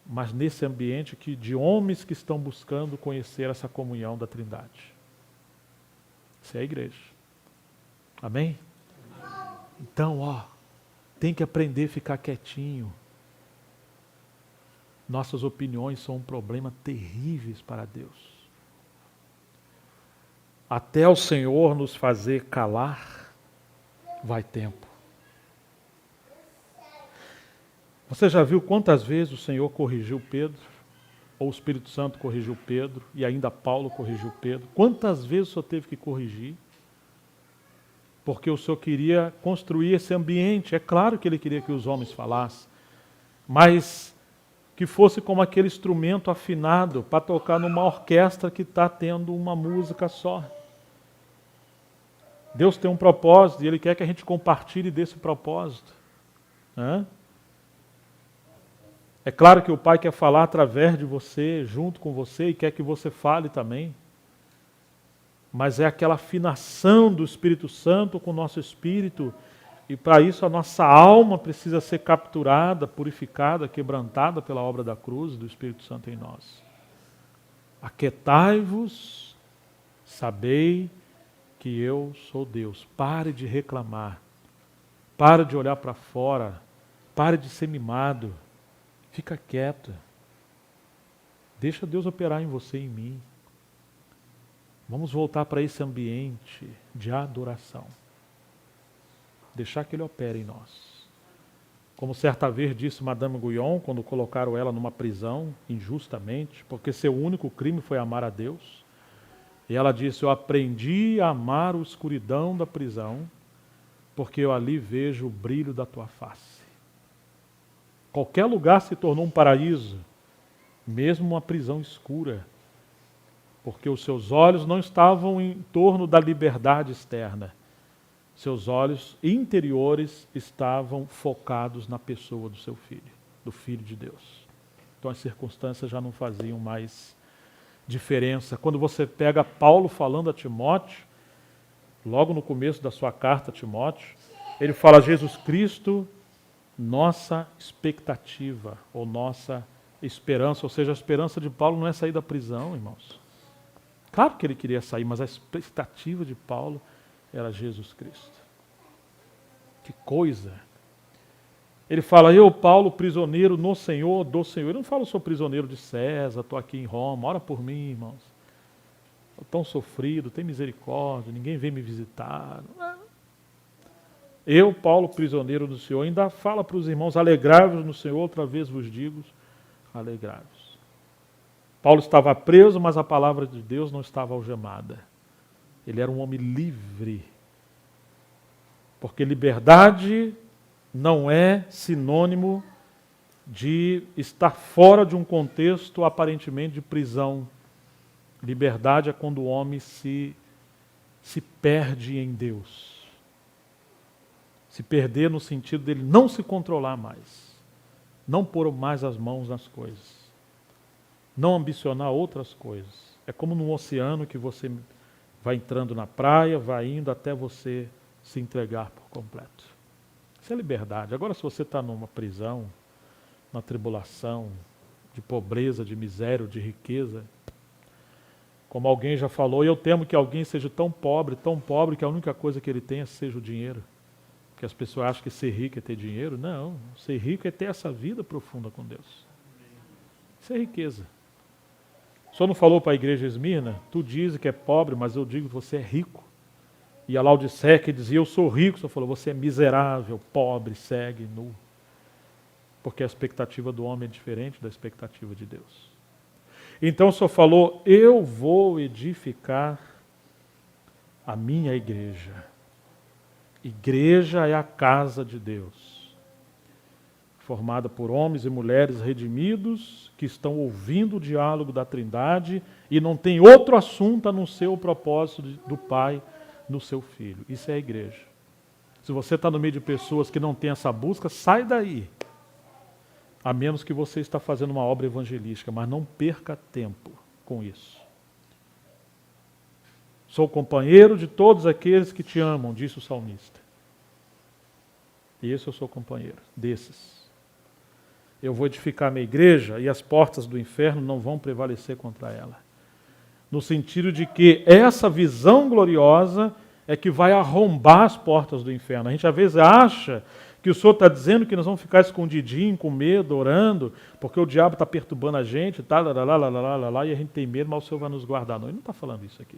mas nesse ambiente de homens que estão buscando conhecer essa comunhão da Trindade. Isso é a igreja. Amém? Então, tem que aprender a ficar quietinho. Nossas opiniões são um problema terríveis para Deus. Até o Senhor nos fazer calar, vai tempo. Você já viu quantas vezes o Senhor corrigiu Pedro? Ou o Espírito Santo corrigiu Pedro? E ainda Paulo corrigiu Pedro? Quantas vezes o Senhor teve que corrigir? Porque o Senhor queria construir esse ambiente. É claro que Ele queria que os homens falassem, mas que fosse como aquele instrumento afinado para tocar numa orquestra que está tendo uma música só. Deus tem um propósito e Ele quer que a gente compartilhe desse propósito. É claro que o Pai quer falar através de você, junto com você, e quer que você fale também. Mas é aquela afinação do Espírito Santo com o nosso espírito, e para isso a nossa alma precisa ser capturada, purificada, quebrantada pela obra da cruz do Espírito Santo em nós. Aquietai-vos, sabei que eu sou Deus. Pare de reclamar. Pare de olhar para fora. Pare de ser mimado. Fica quieto. Deixa Deus operar em você e em mim. Vamos voltar para esse ambiente de adoração. Deixar que Ele opere em nós. Como certa vez disse Madame Guyon, quando colocaram ela numa prisão, injustamente, porque seu único crime foi amar a Deus. E ela disse, eu aprendi a amar a escuridão da prisão, porque eu ali vejo o brilho da tua face. Qualquer lugar se tornou um paraíso, mesmo uma prisão escura, porque os seus olhos não estavam em torno da liberdade externa. Seus olhos interiores estavam focados na pessoa do seu filho, do Filho de Deus. Então as circunstâncias já não faziam mais diferença. Quando você pega Paulo falando a Timóteo, logo no começo da sua carta a Timóteo, ele fala Jesus Cristo, nossa expectativa, ou nossa esperança, ou seja, a esperança de Paulo não é sair da prisão, irmãos. Claro que ele queria sair, mas a expectativa de Paulo era Jesus Cristo. Que coisa! Ele fala, eu, Paulo, prisioneiro no Senhor, do Senhor. Ele não fala, eu sou prisioneiro de César, estou aqui em Roma, ora por mim, irmãos. Estou tão sofrido, tem misericórdia, ninguém vem me visitar. Eu, Paulo, prisioneiro do Senhor, ainda fala para os irmãos, alegrai-vos no Senhor, outra vez vos digo, alegrai-vos. Paulo estava preso, mas a palavra de Deus não estava algemada. Ele era um homem livre. Porque liberdade não é sinônimo de estar fora de um contexto aparentemente de prisão. Liberdade é quando o homem se perde em Deus. Se perder no sentido dele não se controlar mais. Não pôr mais as mãos nas coisas. Não ambicionar outras coisas. É como num oceano que você vai entrando na praia, vai indo até você se entregar por completo. Isso é liberdade. Agora, se você está numa prisão, na tribulação, de pobreza, de miséria, de riqueza, como alguém já falou, eu temo que alguém seja tão pobre, que a única coisa que ele tenha seja o dinheiro. Porque as pessoas acham que ser rico é ter dinheiro. Não, ser rico é ter essa vida profunda com Deus. Isso é riqueza. O Senhor não falou para a igreja de Esmirna, tu dizes que é pobre, mas eu digo que você é rico. E a Laodiceia que dizia, eu sou rico, o Senhor falou, você é miserável, pobre, cego, nu. Porque a expectativa do homem é diferente da expectativa de Deus. Então o Senhor falou, eu vou edificar a minha igreja. Igreja é a casa de Deus. Formada por homens e mulheres redimidos, que estão ouvindo o diálogo da Trindade e não tem outro assunto a não ser o propósito do Pai no seu Filho. Isso é a igreja. Se você está no meio de pessoas que não têm essa busca, sai daí. A menos que você está fazendo uma obra evangelística, mas não perca tempo com isso. Sou companheiro de todos aqueles que te amam, disse o salmista. E esse eu sou companheiro desses. Eu vou edificar a minha igreja e as portas do inferno não vão prevalecer contra ela. No sentido de que essa visão gloriosa é que vai arrombar as portas do inferno. A gente às vezes acha que o Senhor está dizendo que nós vamos ficar escondidinho, com medo, orando, porque o diabo está perturbando a gente, tá, e a gente tem medo, mas o Senhor vai nos guardar. Não, ele não está falando isso aqui.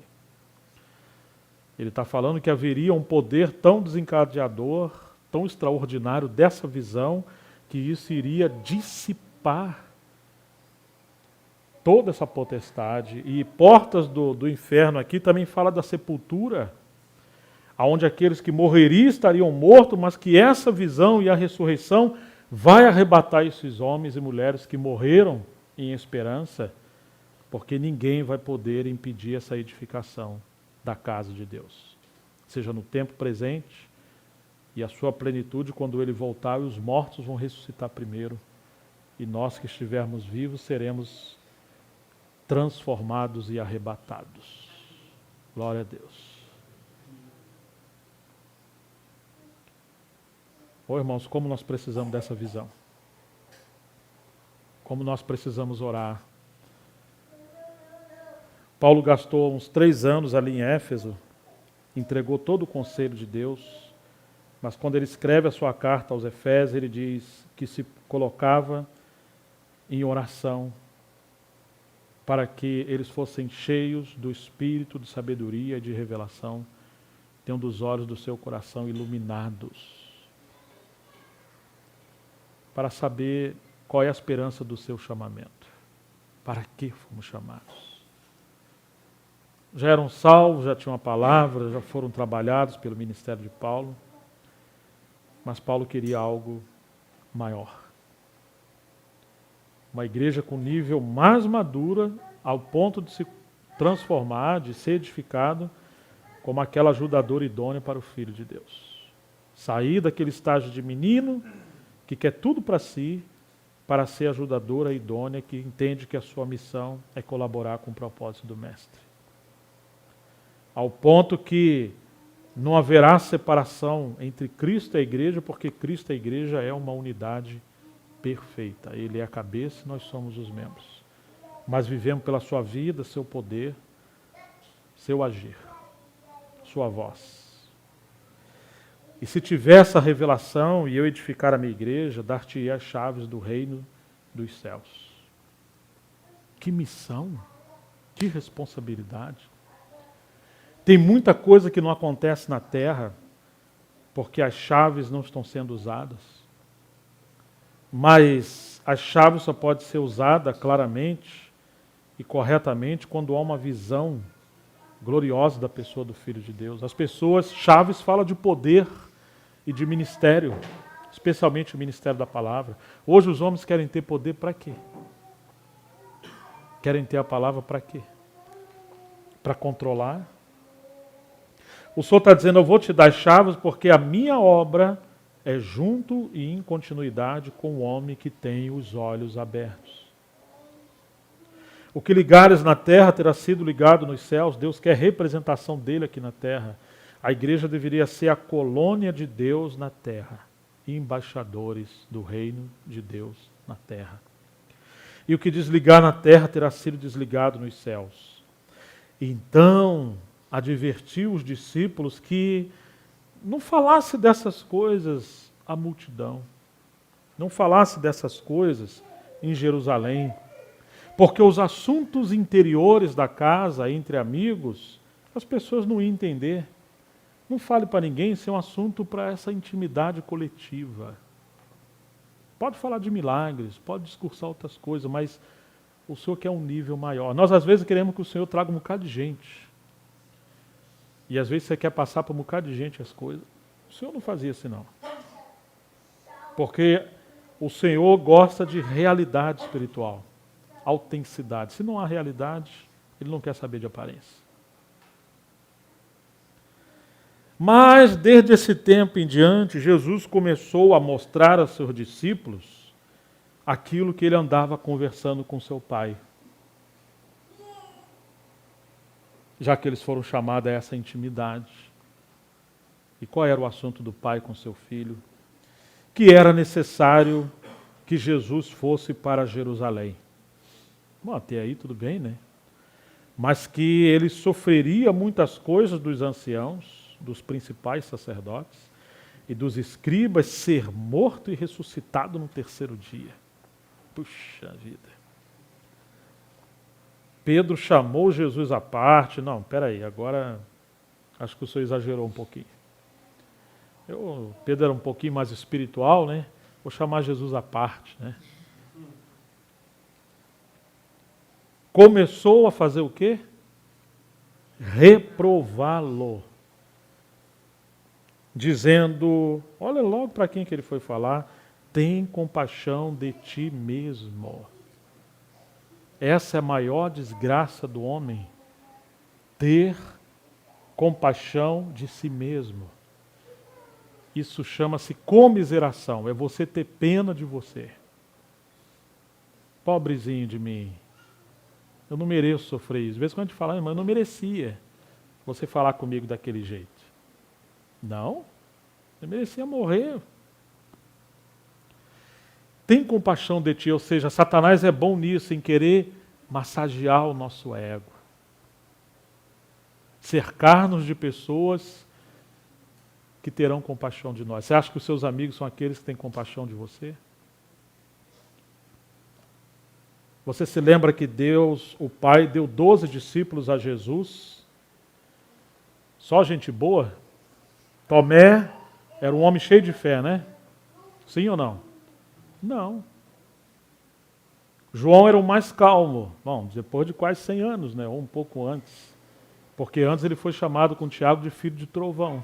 Ele está falando que haveria um poder tão desencadeador, tão extraordinário dessa visão, que isso iria dissipar toda essa potestade. E portas do inferno aqui também fala da sepultura, onde aqueles que morreriam estariam mortos, mas que essa visão e a ressurreição vai arrebatar esses homens e mulheres que morreram em esperança, porque ninguém vai poder impedir essa edificação da casa de Deus. Seja no tempo presente, e a sua plenitude quando ele voltar, e os mortos vão ressuscitar primeiro, e nós que estivermos vivos seremos transformados e arrebatados. Glória a Deus. Ô irmãos, como nós precisamos dessa visão. Como nós precisamos orar. Paulo gastou uns 3 anos ali em Éfeso, entregou todo o conselho de Deus, mas quando ele escreve a sua carta aos Efésios, ele diz que se colocava em oração para que eles fossem cheios do espírito de sabedoria e de revelação, tendo os olhos do seu coração iluminados, para saber qual é a esperança do seu chamamento, para que fomos chamados. Já eram salvos, já tinham a palavra, já foram trabalhados pelo ministério de Paulo, mas Paulo queria algo maior. Uma igreja com nível mais madura, ao ponto de se transformar, de ser edificado, como aquela ajudadora idônea para o Filho de Deus. Sair daquele estágio de menino, que quer tudo para si, para ser ajudadora idônea, que entende que a sua missão é colaborar com o propósito do Mestre. Ao ponto que não haverá separação entre Cristo e a igreja, porque Cristo e a igreja é uma unidade perfeita. Ele é a cabeça e nós somos os membros. Mas vivemos pela sua vida, seu poder, seu agir, sua voz. E se tiver essa revelação e eu edificar a minha igreja, dar-te as chaves do reino dos céus. Que missão, que responsabilidade. Tem muita coisa que não acontece na terra porque as chaves não estão sendo usadas. Mas a chave só pode ser usada claramente e corretamente quando há uma visão gloriosa da pessoa do Filho de Deus. As pessoas, chaves fala de poder e de ministério, especialmente o ministério da palavra. Hoje os homens querem ter poder para quê? Querem ter a palavra para quê? Para controlar? O Senhor está dizendo, eu vou te dar as chaves porque a minha obra é junto e em continuidade com o homem que tem os olhos abertos. O que ligares na terra terá sido ligado nos céus. Deus quer representação dele aqui na terra. A igreja deveria ser a colônia de Deus na terra. Embaixadores do reino de Deus na terra. E o que desligar na terra terá sido desligado nos céus. Então, advertiu os discípulos que não falasse dessas coisas à multidão. Não falasse dessas coisas em Jerusalém. Porque os assuntos interiores da casa, entre amigos, as pessoas não iam entender. Não fale para ninguém, isso é um assunto para essa intimidade coletiva. Pode falar de milagres, pode discursar outras coisas, mas o Senhor quer um nível maior. Nós às vezes queremos que o Senhor traga um bocado de gente. E às vezes você quer passar para um bocado de gente as coisas. O Senhor não fazia assim não. Porque o Senhor gosta de realidade espiritual. Autenticidade. Se não há realidade, Ele não quer saber de aparência. Mas, desde esse tempo em diante, Jesus começou a mostrar a seus discípulos aquilo que Ele andava conversando com seu Pai. Já que eles foram chamados a essa intimidade. E qual era o assunto do Pai com seu Filho? Que era necessário que Jesus fosse para Jerusalém. Bom, até aí tudo bem, né? Mas que ele sofreria muitas coisas dos anciãos, dos principais sacerdotes e dos escribas, ser morto e ressuscitado no terceiro dia. Puxa vida. Pedro chamou Jesus à parte. Não, peraí, agora acho que o senhor exagerou um pouquinho. Pedro era um pouquinho mais espiritual, né? Vou chamar Jesus à parte, né? Começou a fazer o quê? Reprová-lo. Dizendo, olha logo para quem que ele foi falar, tem compaixão de ti mesmo. Essa é a maior desgraça do homem, ter compaixão de si mesmo. Isso chama-se comiseração, é você ter pena de você. Pobrezinho de mim, eu não mereço sofrer isso. Às vezes quando a gente fala, mas eu não merecia você falar comigo daquele jeito. Não, eu merecia morrer. Tem compaixão de ti, ou seja, Satanás é bom nisso, em querer massagear o nosso ego. cercar-nos de pessoas que terão compaixão de nós. Você acha que os seus amigos são aqueles que têm compaixão de você? Você se lembra que Deus, o Pai, deu 12 discípulos a Jesus? Só gente boa? Tomé era um homem cheio de fé, né? Sim ou não? Não. João era o mais calmo. Bom, depois de quase 100 anos, né? Ou um pouco antes. Porque antes ele foi chamado com Tiago de filho de trovão.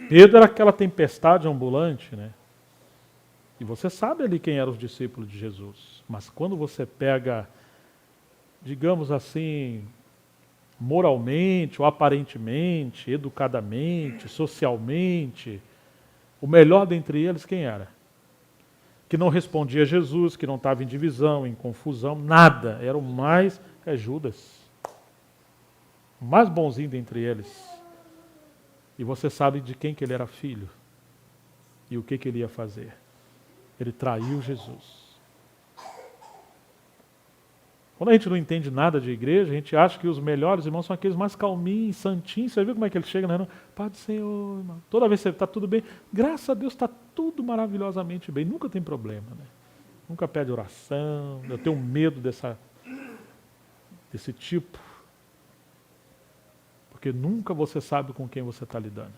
Pedro era aquela tempestade ambulante, né? E você sabe ali quem eram os discípulos de Jesus. Mas quando você pega, digamos assim, moralmente ou aparentemente, educadamente, socialmente, o melhor dentre eles quem era? Que não respondia a Jesus, que não estava em divisão, em confusão, nada. Era o mais, Judas. O mais bonzinho dentre eles. E você sabe de quem que ele era filho. E o que ele ia fazer. Ele traiu Jesus. Quando a gente não entende nada de igreja, a gente acha que os melhores irmãos são aqueles mais calminhos, santinhos. Você viu como é que ele chega, né? Pai do Senhor, irmão. Toda vez que está tudo bem, graças a Deus está tudo maravilhosamente bem. Nunca tem problema, né? Nunca pede oração. Eu tenho medo desse tipo. Porque nunca você sabe com quem você está lidando.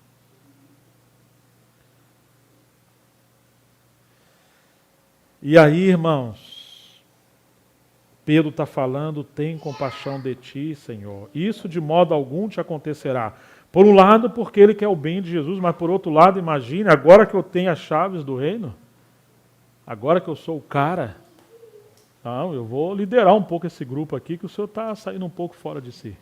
E aí, irmãos, Pedro está falando, tem compaixão de ti, Senhor. Isso de modo algum te acontecerá. Por um lado, porque ele quer o bem de Jesus, mas por outro lado, imagine, agora que eu tenho as chaves do reino, agora que eu sou o cara, não, eu vou liderar um pouco esse grupo aqui, que o senhor está saindo um pouco fora de si.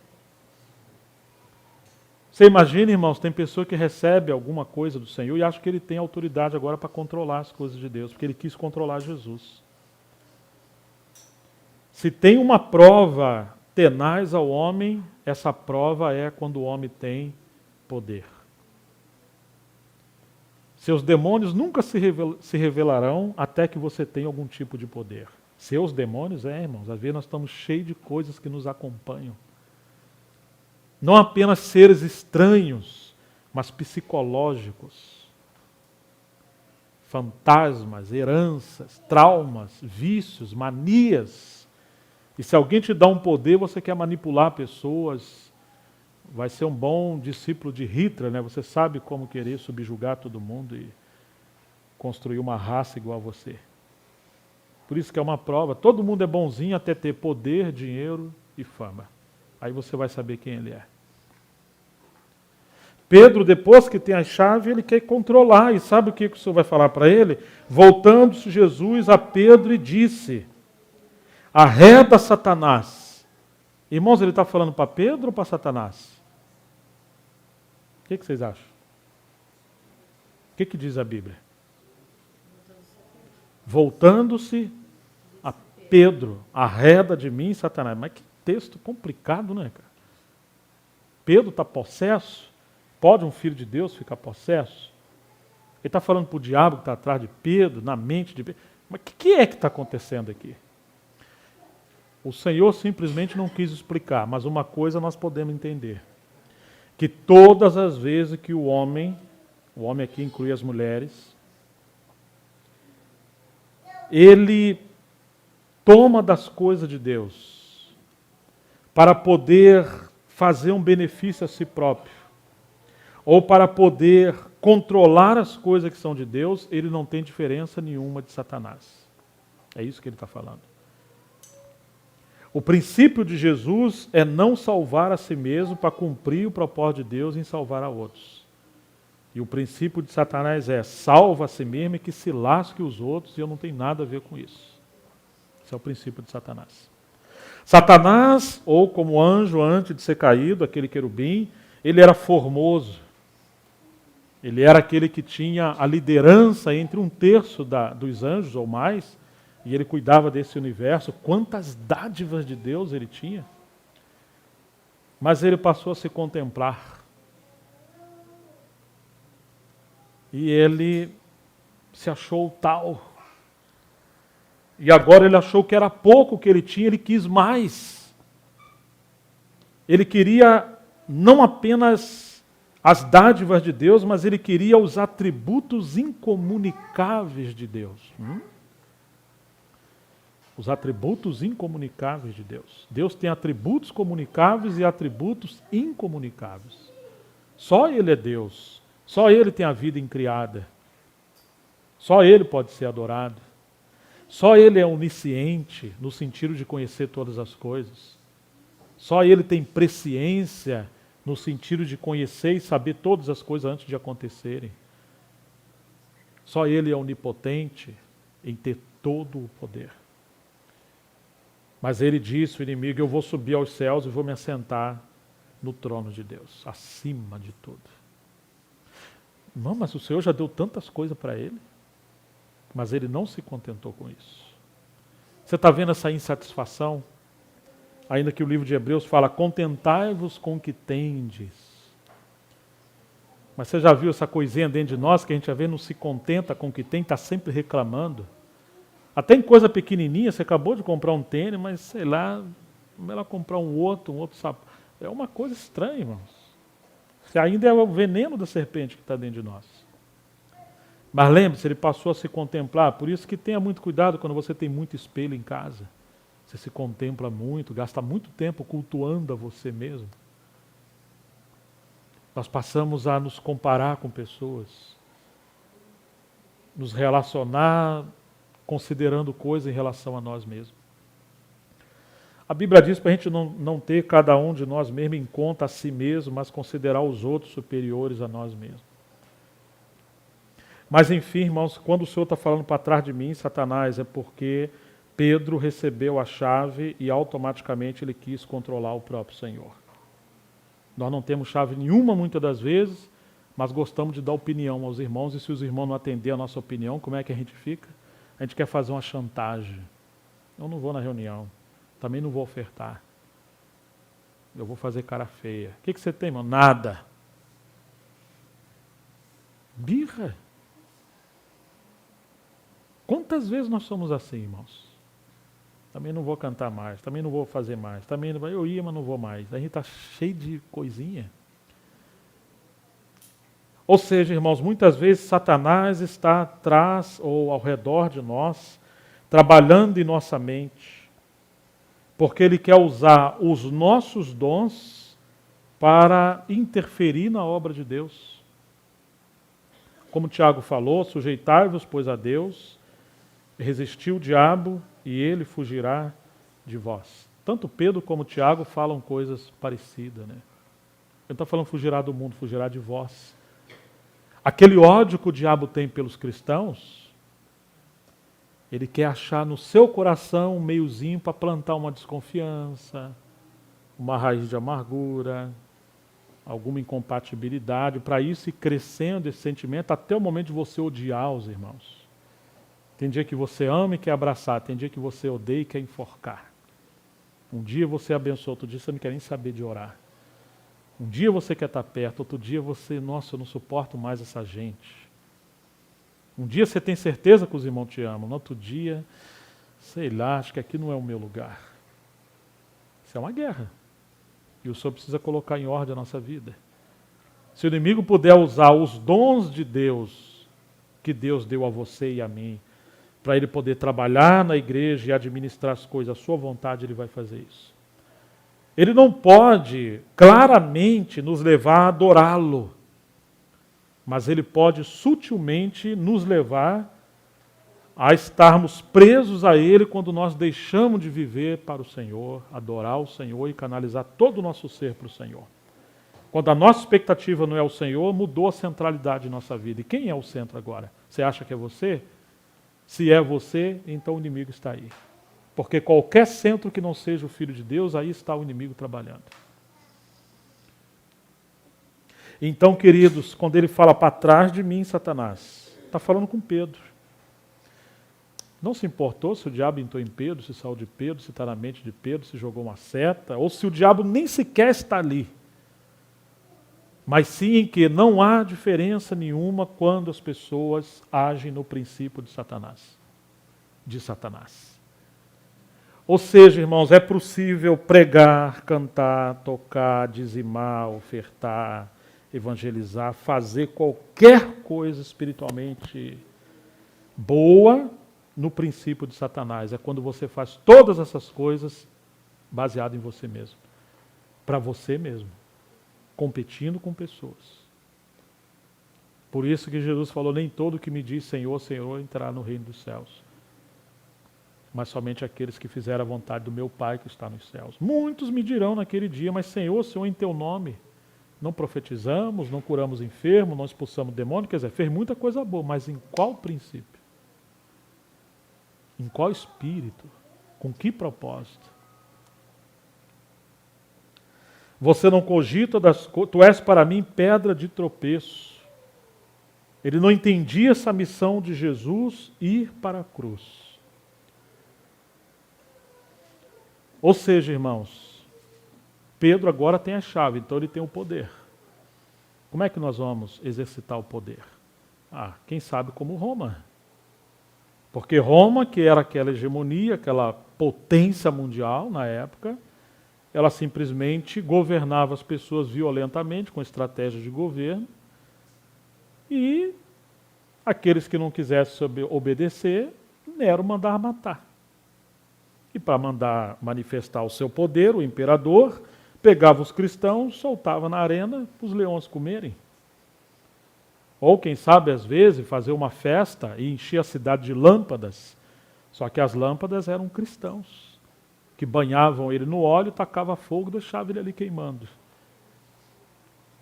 Você imagina, irmãos, tem pessoa que recebe alguma coisa do Senhor e acha que ele tem autoridade agora para controlar as coisas de Deus, porque ele quis controlar Jesus. Se tem uma prova tenaz ao homem, essa prova é quando o homem tem poder. Seus demônios nunca se revelarão até que você tenha algum tipo de poder. Seus demônios, irmãos, às vezes nós estamos cheios de coisas que nos acompanham. Não apenas seres estranhos, mas psicológicos. Fantasmas, heranças, traumas, vícios, manias. E se alguém te dá um poder, você quer manipular pessoas, vai ser um bom discípulo de Hitler, né? Você sabe como querer subjugar todo mundo e construir uma raça igual a você. Por isso que é uma prova. Todo mundo é bonzinho até ter poder, dinheiro e fama. Aí você vai saber quem ele é. Pedro, depois que tem a chave, ele quer controlar. E sabe o que o Senhor vai falar para ele? Voltando-se Jesus a Pedro e disse: arreda Satanás. Irmãos, ele está falando para Pedro ou para Satanás? O que vocês acham? O que diz a Bíblia? Voltando-se a Pedro, arreda de mim, Satanás. Mas que texto complicado, né, cara? Pedro está possesso? Pode um filho de Deus ficar possesso? Ele está falando para o diabo que está atrás de Pedro, na mente de Pedro. Mas o que é que está acontecendo aqui? O Senhor simplesmente não quis explicar, mas uma coisa nós podemos entender. Que todas as vezes que o homem aqui inclui as mulheres, ele toma das coisas de Deus para poder fazer um benefício a si próprio, ou para poder controlar as coisas que são de Deus, ele não tem diferença nenhuma de Satanás. É isso que ele está falando. O princípio de Jesus é não salvar a si mesmo para cumprir o propósito de Deus em salvar a outros. E o princípio de Satanás é salva a si mesmo e que se lasque os outros, e eu não tenho nada a ver com isso. Esse é o princípio de Satanás. Satanás, ou como anjo antes de ser caído, aquele querubim, ele era formoso. Ele era aquele que tinha a liderança entre 1/3 dos anjos ou mais, e ele cuidava desse universo. Quantas dádivas de Deus ele tinha. Mas ele passou a se contemplar. E ele se achou tal. E agora ele achou que era pouco o que ele tinha, ele quis mais. Ele queria não apenas as dádivas de Deus, mas ele queria os atributos incomunicáveis de Deus. Os atributos incomunicáveis de Deus. Deus tem atributos comunicáveis e atributos incomunicáveis. Só Ele é Deus. Só Ele tem a vida incriada. Só Ele pode ser adorado. Só Ele é onisciente, no sentido de conhecer todas as coisas. Só Ele tem presciência, no sentido de conhecer e saber todas as coisas antes de acontecerem. Só Ele é onipotente em ter todo o poder. Mas Ele disse, o inimigo, eu vou subir aos céus e vou me assentar no trono de Deus, acima de tudo. Não, mas o Senhor já deu tantas coisas para Ele. Mas Ele não se contentou com isso. Você está vendo essa insatisfação? Ainda que o livro de Hebreus fala, contentai-vos com o que tendes. Mas você já viu essa coisinha dentro de nós, que a gente já vê, não se contenta com o que tem, está sempre reclamando? Até em coisa pequenininha, você acabou de comprar um tênis, mas sei lá, ela comprar um outro sapato. É uma coisa estranha, irmãos. Isso ainda é o veneno da serpente que está dentro de nós. Mas lembre-se, ele passou a se contemplar, por isso que tenha muito cuidado quando você tem muito espelho em casa. Você se contempla muito, gasta muito tempo cultuando a você mesmo. Nós passamos a nos comparar com pessoas, nos relacionar considerando coisas em relação a nós mesmos. A Bíblia diz para a gente não ter cada um de nós mesmo em conta a si mesmo, mas considerar os outros superiores a nós mesmos. Mas enfim, irmãos, quando o Senhor está falando para trás de mim, Satanás, é porque Pedro recebeu a chave e automaticamente ele quis controlar o próprio Senhor. Nós não temos chave nenhuma muitas das vezes, mas gostamos de dar opinião aos irmãos, e se os irmãos não atenderem a nossa opinião, como é que a gente fica? A gente quer fazer uma chantagem. Eu não vou na reunião, também não vou ofertar. Eu vou fazer cara feia. O que você tem, irmão? Nada. Birra. Quantas vezes nós somos assim, irmãos? Também não vou cantar mais, também não vou fazer mais, também não, eu ia, mas não vou mais. A gente está cheio de coisinha. Ou seja, irmãos, muitas vezes Satanás está atrás ou ao redor de nós, trabalhando em nossa mente, porque ele quer usar os nossos dons para interferir na obra de Deus. Como Tiago falou, sujeitai-vos, pois, a Deus, resistir o diabo e ele fugirá de vós. Tanto Pedro como Tiago falam coisas parecidas, né? Ele não está falando fugirá do mundo, fugirá de vós. Aquele ódio que o diabo tem pelos cristãos, ele quer achar no seu coração um meiozinho para plantar uma desconfiança, uma raiz de amargura, alguma incompatibilidade, para isso ir crescendo esse sentimento até o momento de você odiar os irmãos. Tem dia que você ama e quer abraçar, tem dia que você odeia e quer enforcar. Um dia você abençoa, outro dia você não quer nem saber de orar. Um dia você quer estar perto, outro dia você, nossa, eu não suporto mais essa gente. Um dia você tem certeza que os irmãos te amam, no outro dia, sei lá, acho que aqui não é o meu lugar. Isso é uma guerra. E o Senhor precisa colocar em ordem a nossa vida. Se o inimigo puder usar os dons de Deus, que Deus deu a você e a mim, para ele poder trabalhar na igreja e administrar as coisas à sua vontade, ele vai fazer isso. Ele não pode claramente nos levar a adorá-lo, mas ele pode sutilmente nos levar a estarmos presos a ele quando nós deixamos de viver para o Senhor, adorar o Senhor e canalizar todo o nosso ser para o Senhor. Quando a nossa expectativa não é o Senhor, mudou a centralidade de nossa vida. E quem é o centro agora? Você acha que é você? Se é você, então o inimigo está aí. Porque qualquer centro que não seja o Filho de Deus, aí está o inimigo trabalhando. Então, queridos, quando ele fala para trás de mim, Satanás, está falando com Pedro. Não se importou se o diabo entrou em Pedro, se saiu de Pedro, se está na mente de Pedro, se jogou uma seta, ou se o diabo nem sequer está ali. Mas sim em que não há diferença nenhuma quando as pessoas agem no princípio de Satanás. Ou seja, irmãos, é possível pregar, cantar, tocar, dizimar, ofertar, evangelizar, fazer qualquer coisa espiritualmente boa no princípio de Satanás. É quando você faz todas essas coisas baseado em você mesmo. Para você mesmo. Competindo com pessoas. Por isso que Jesus falou, nem todo que me diz Senhor, Senhor, entrará no reino dos céus. Mas somente aqueles que fizeram a vontade do meu Pai que está nos céus. Muitos me dirão naquele dia, mas Senhor, Senhor, em teu nome, não profetizamos, não curamos enfermos, não expulsamos demônios, quer dizer, fez muita coisa boa, mas em qual princípio? Em qual espírito? Com que propósito? Você não cogita das coisas, tu és para mim pedra de tropeço. Ele não entendia essa missão de Jesus ir para a cruz. Ou seja, irmãos, Pedro agora tem a chave, então ele tem o poder. Como é que nós vamos exercitar o poder? Quem sabe como Roma. Porque Roma, que era aquela hegemonia, aquela potência mundial na época, ela simplesmente governava as pessoas violentamente, com estratégias de governo, e aqueles que não quisessem obedecer, Nero mandava matar. E para mandar manifestar o seu poder, o imperador pegava os cristãos, soltava na arena para os leões comerem. Ou, quem sabe, às vezes, fazer uma festa e encher a cidade de lâmpadas. Só que as lâmpadas eram cristãos, que banhavam ele no óleo, tacava fogo e deixava ele ali queimando.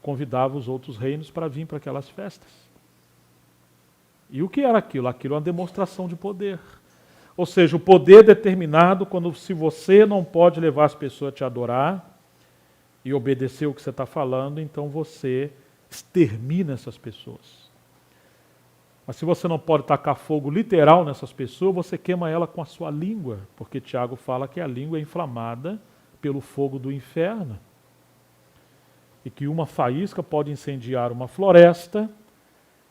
Convidava os outros reinos para vir para aquelas festas. E o que era aquilo? Aquilo era uma demonstração de poder. Ou seja, o poder determinado quando se você não pode levar as pessoas a te adorar e obedecer o que você está falando, então você extermina essas pessoas. Mas se você não pode tacar fogo literal nessas pessoas, você queima ela com a sua língua, porque Tiago fala que a língua é inflamada pelo fogo do inferno. E que uma faísca pode incendiar uma floresta.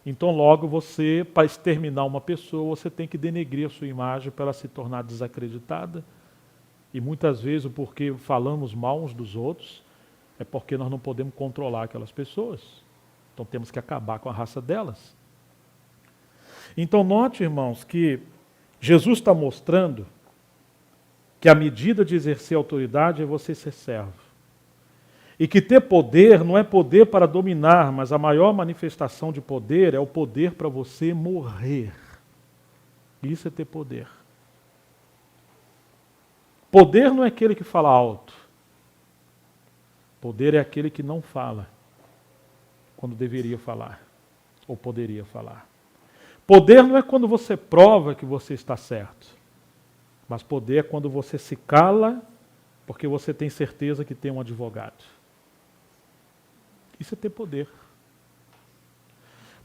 Então logo você, para exterminar uma pessoa, você tem que denegrir a sua imagem para ela se tornar desacreditada. E muitas vezes o porquê falamos mal uns dos outros é porque nós não podemos controlar aquelas pessoas. Então temos que acabar com a raça delas. Então note, irmãos, que Jesus está mostrando que a medida de exercer autoridade é você ser servo. E que ter poder não é poder para dominar, mas a maior manifestação de poder é o poder para você morrer. Isso é ter poder. Poder não é aquele que fala alto. Poder é aquele que não fala quando deveria falar ou poderia falar. Poder não é quando você prova que você está certo, mas poder é quando você se cala porque você tem certeza que tem um advogado. Isso é ter poder.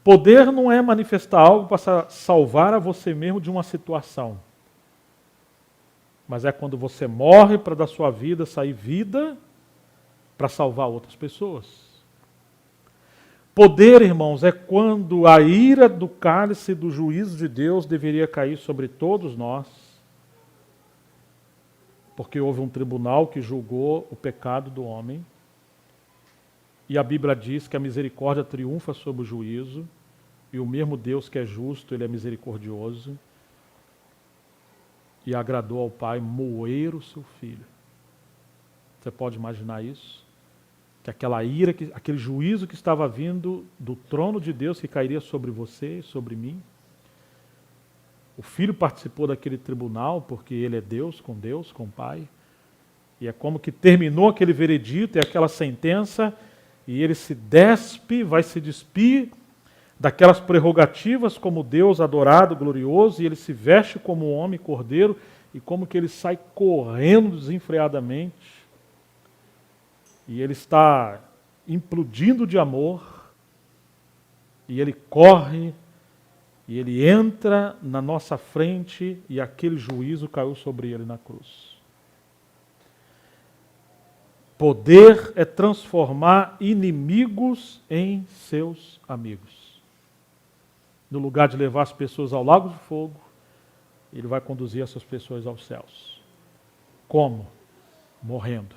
Poder não é manifestar algo para salvar a você mesmo de uma situação. Mas é quando você morre para da sua vida sair vida para salvar outras pessoas. Poder, irmãos, é quando a ira do cálice do juízo de Deus deveria cair sobre todos nós. Porque houve um tribunal que julgou o pecado do homem. E a Bíblia diz que a misericórdia triunfa sobre o juízo, e o mesmo Deus que é justo, ele é misericordioso, e agradou ao Pai moer o seu filho. Você pode imaginar isso? Que aquela ira, aquele juízo que estava vindo do trono de Deus, que cairia sobre você e sobre mim. O filho participou daquele tribunal, porque ele é Deus, com o Pai. E é como que terminou aquele veredito e aquela sentença, e ele se despe, vai se despir daquelas prerrogativas como Deus adorado, glorioso, e ele se veste como um homem cordeiro, e como que ele sai correndo desenfreadamente. E ele está implodindo de amor, e ele corre, e ele entra na nossa frente, e aquele juízo caiu sobre ele na cruz. Poder é transformar inimigos em seus amigos. No lugar de levar as pessoas ao lago de fogo, ele vai conduzir essas pessoas aos céus. Como? Morrendo.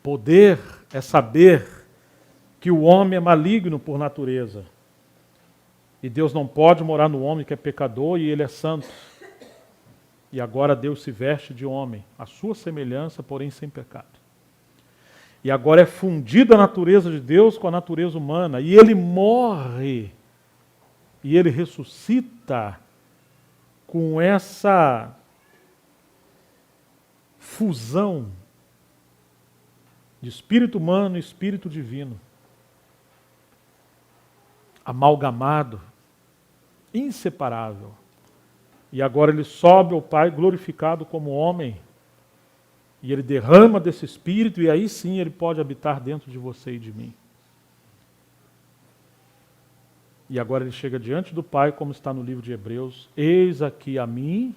Poder é saber que o homem é maligno por natureza. E Deus não pode morar no homem que é pecador e ele é santo. E agora Deus se veste de homem, a sua semelhança, porém sem pecado. E agora é fundida a natureza de Deus com a natureza humana. E ele morre. E ele ressuscita com essa fusão de espírito humano e espírito divino. Amalgamado, inseparável. E agora ele sobe ao Pai glorificado como homem. E ele derrama desse espírito e aí sim ele pode habitar dentro de você e de mim. E agora ele chega diante do Pai, como está no livro de Hebreus: eis aqui a mim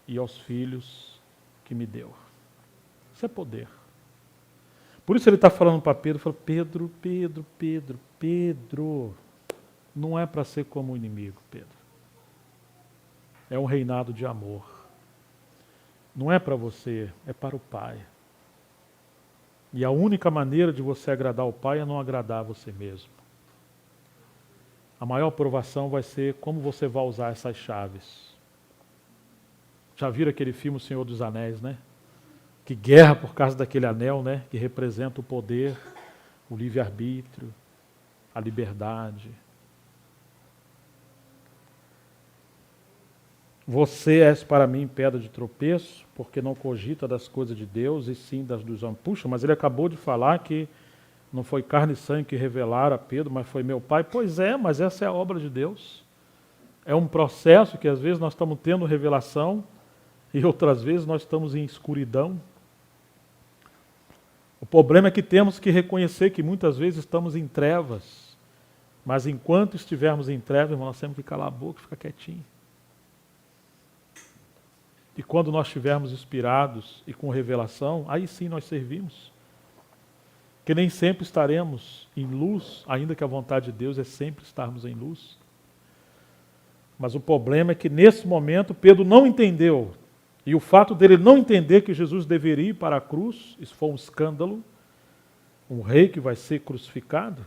e aos filhos que me deu. Isso é poder. Por isso ele está falando para Pedro, fala: Pedro, não é para ser como o inimigo, Pedro. É um reinado de amor. Não é para você, é para o Pai. E a única maneira de você agradar o Pai é não agradar você mesmo. A maior provação vai ser como você vai usar essas chaves. Já viram aquele filme O Senhor dos Anéis, né? Que guerra por causa daquele anel, né? Que representa o poder, o livre-arbítrio, a liberdade. Você és para mim pedra de tropeço, porque não cogita das coisas de Deus, e sim das dos homens. Puxa, mas ele acabou de falar que não foi carne e sangue que revelaram a Pedro, mas foi meu Pai. Pois é, mas essa é a obra de Deus. É um processo que às vezes nós estamos tendo revelação e outras vezes nós estamos em escuridão. O problema é que temos que reconhecer que muitas vezes estamos em trevas, mas enquanto estivermos em trevas, irmão, nós temos que calar a boca e ficar quietinho. E quando nós estivermos inspirados e com revelação, aí sim nós servimos. Que nem sempre estaremos em luz, ainda que a vontade de Deus é sempre estarmos em luz. Mas o problema é que nesse momento Pedro não entendeu. E o fato dele não entender que Jesus deveria ir para a cruz, isso foi um escândalo, um rei que vai ser crucificado,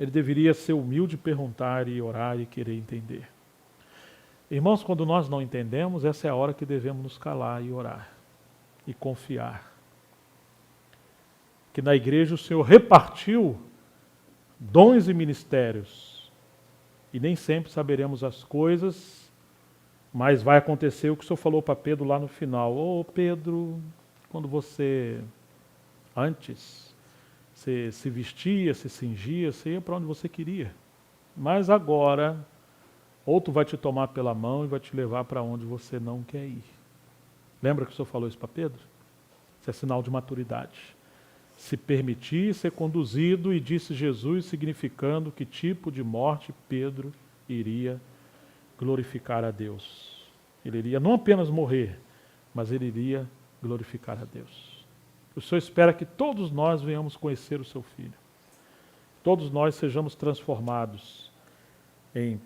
ele deveria ser humilde, perguntar e orar e querer entender. Irmãos, quando nós não entendemos, essa é a hora que devemos nos calar e orar e confiar. Que na igreja o Senhor repartiu dons e ministérios. E nem sempre saberemos as coisas, mas vai acontecer o que o Senhor falou para Pedro lá no final. Ô Pedro, quando você antes se vestia, se cingia, você ia para onde você queria. Mas agora, outro vai te tomar pela mão e vai te levar para onde você não quer ir. Lembra que o Senhor falou isso para Pedro? Isso é sinal de maturidade. Se permitir ser conduzido, e disse Jesus, significando que tipo de morte Pedro iria glorificar a Deus. Ele iria não apenas morrer, mas ele iria glorificar a Deus. O Senhor espera que todos nós venhamos conhecer o seu Filho. Todos nós sejamos transformados em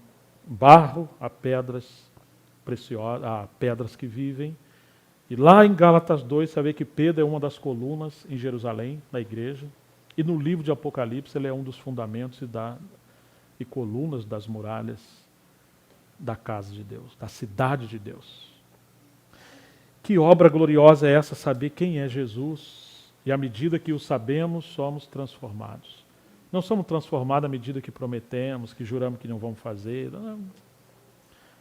barro a pedras preciosas, a pedras que vivem. E lá em Gálatas 2, você vê que Pedro é uma das colunas em Jerusalém, na igreja. E no livro de Apocalipse, ele é um dos fundamentos e colunas das muralhas da casa de Deus, da cidade de Deus. Que obra gloriosa é essa, saber quem é Jesus. E à medida que o sabemos, somos transformados. Não somos transformados à medida que prometemos, que juramos que não vamos fazer. Não.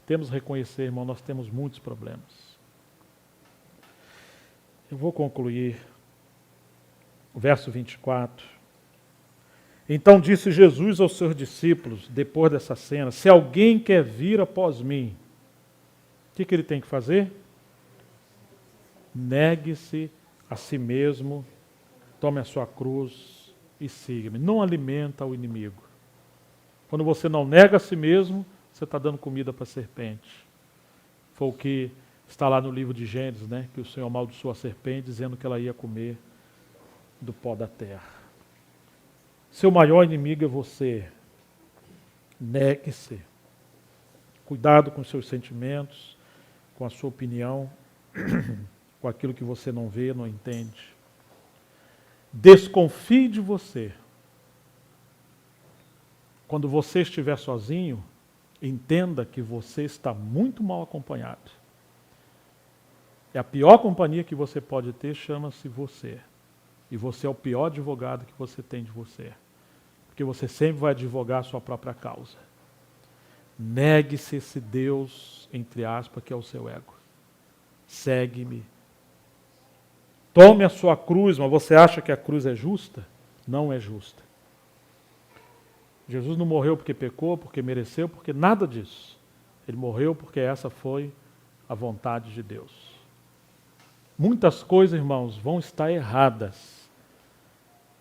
Temos que reconhecer, irmão, nós temos muitos problemas. Eu vou concluir o verso 24. Então disse Jesus aos seus discípulos, depois dessa cena: se alguém quer vir após mim, o que ele tem que fazer? Negue-se a si mesmo, tome a sua cruz e siga-me. Não alimenta o inimigo. Quando você não nega a si mesmo, você está dando comida para a serpente. Foi o que está lá no livro de Gênesis, né? Que o Senhor amaldiçoou a serpente, dizendo que ela ia comer do pó da terra. Seu maior inimigo é você. Negue-se. Cuidado com seus sentimentos, com a sua opinião, com aquilo que você não vê, não entende. Desconfie de você. Quando você estiver sozinho, entenda que você está muito mal acompanhado. E a pior companhia que você pode ter chama-se você. E você é o pior advogado que você tem de você. Porque você sempre vai advogar a sua própria causa. Negue-se esse Deus, entre aspas, que é o seu ego. Segue-me. Tome a sua cruz, mas você acha que a cruz é justa? Não é justa. Jesus não morreu porque pecou, porque mereceu, porque nada disso. Ele morreu porque essa foi a vontade de Deus. Muitas coisas, irmãos, vão estar erradas.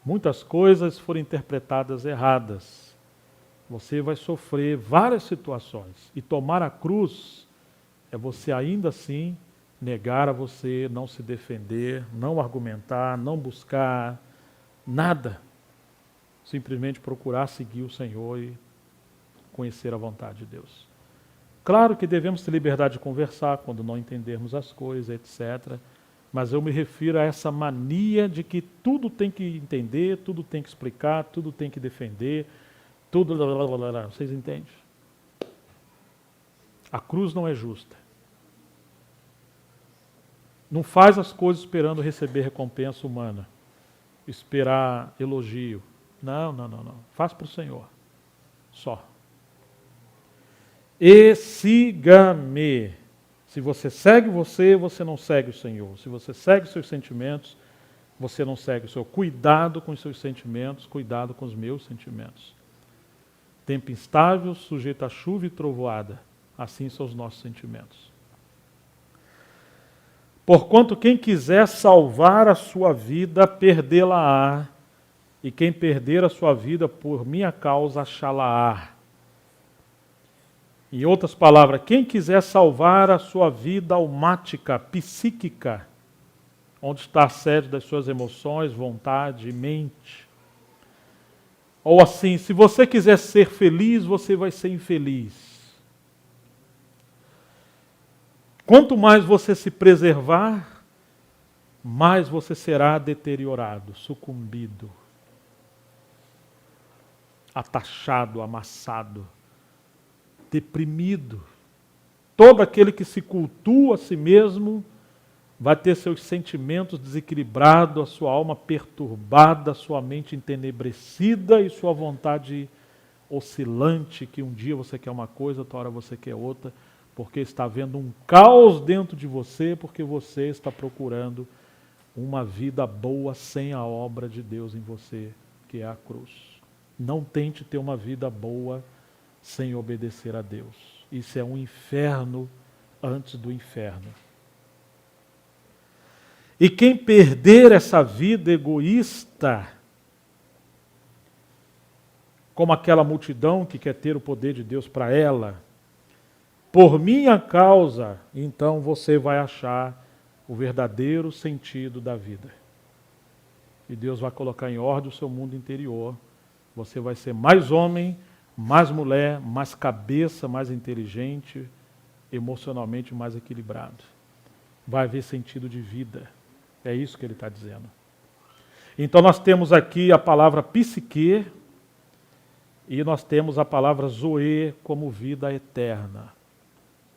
Muitas coisas foram interpretadas erradas. Você vai sofrer várias situações. E tomar a cruz é você ainda assim negar a você, não se defender, não argumentar, não buscar nada. Simplesmente procurar seguir o Senhor e conhecer a vontade de Deus. Claro que devemos ter liberdade de conversar quando não entendermos as coisas, etc. Mas eu me refiro a essa mania de que tudo tem que entender, tudo tem que explicar, tudo tem que defender, tudo... Vocês entendem? A cruz não é justa. Não faz as coisas esperando receber recompensa humana, esperar elogio. Não. Faz para o Senhor. Só. E siga-me. Se você segue você, você não segue o Senhor. Se você segue os seus sentimentos, você não segue o Senhor. Cuidado com os seus sentimentos, cuidado com os meus sentimentos. Tempo instável, sujeito a chuva e trovoada. Assim são os nossos sentimentos. Porquanto quem quiser salvar a sua vida, perdê-la-á. E quem perder a sua vida por minha causa, achá-la-á. Em outras palavras, quem quiser salvar a sua vida almática, psíquica, onde está a sede das suas emoções, vontade e mente. Ou assim, se você quiser ser feliz, você vai ser infeliz. Quanto mais você se preservar, mais você será deteriorado, sucumbido, atachado, amassado, deprimido. Todo aquele que se cultua a si mesmo vai ter seus sentimentos desequilibrados, a sua alma perturbada, a sua mente entenebrecida e sua vontade oscilante, que um dia você quer uma coisa, outra hora você quer outra, porque está havendo um caos dentro de você, porque você está procurando uma vida boa sem a obra de Deus em você, que é a cruz. Não tente ter uma vida boa sem obedecer a Deus. Isso é um inferno antes do inferno. E quem perder essa vida egoísta, como aquela multidão que quer ter o poder de Deus para ela, por minha causa, então você vai achar o verdadeiro sentido da vida. E Deus vai colocar em ordem o seu mundo interior. Você vai ser mais homem, mais mulher, mais cabeça, mais inteligente, emocionalmente mais equilibrado. Vai haver sentido de vida. É isso que ele está dizendo. Então nós temos aqui a palavra psique e nós temos a palavra zoe como vida eterna.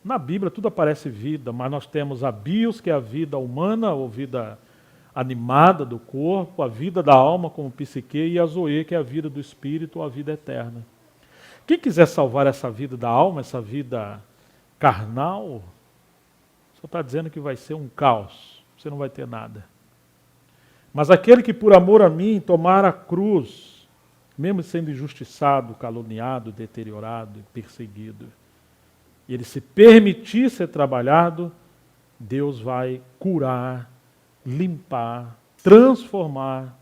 Na Bíblia tudo aparece vida, mas nós temos a bios, que é a vida humana, ou vida animada do corpo, a vida da alma como psique, e a zoe, que é a vida do espírito, ou a vida eterna. Quem quiser salvar essa vida da alma, essa vida carnal, só está dizendo que vai ser um caos, você não vai ter nada. Mas aquele que por amor a mim tomar a cruz, mesmo sendo injustiçado, caluniado, deteriorado, perseguido, e ele se permitir ser trabalhado, Deus vai curar, limpar, transformar,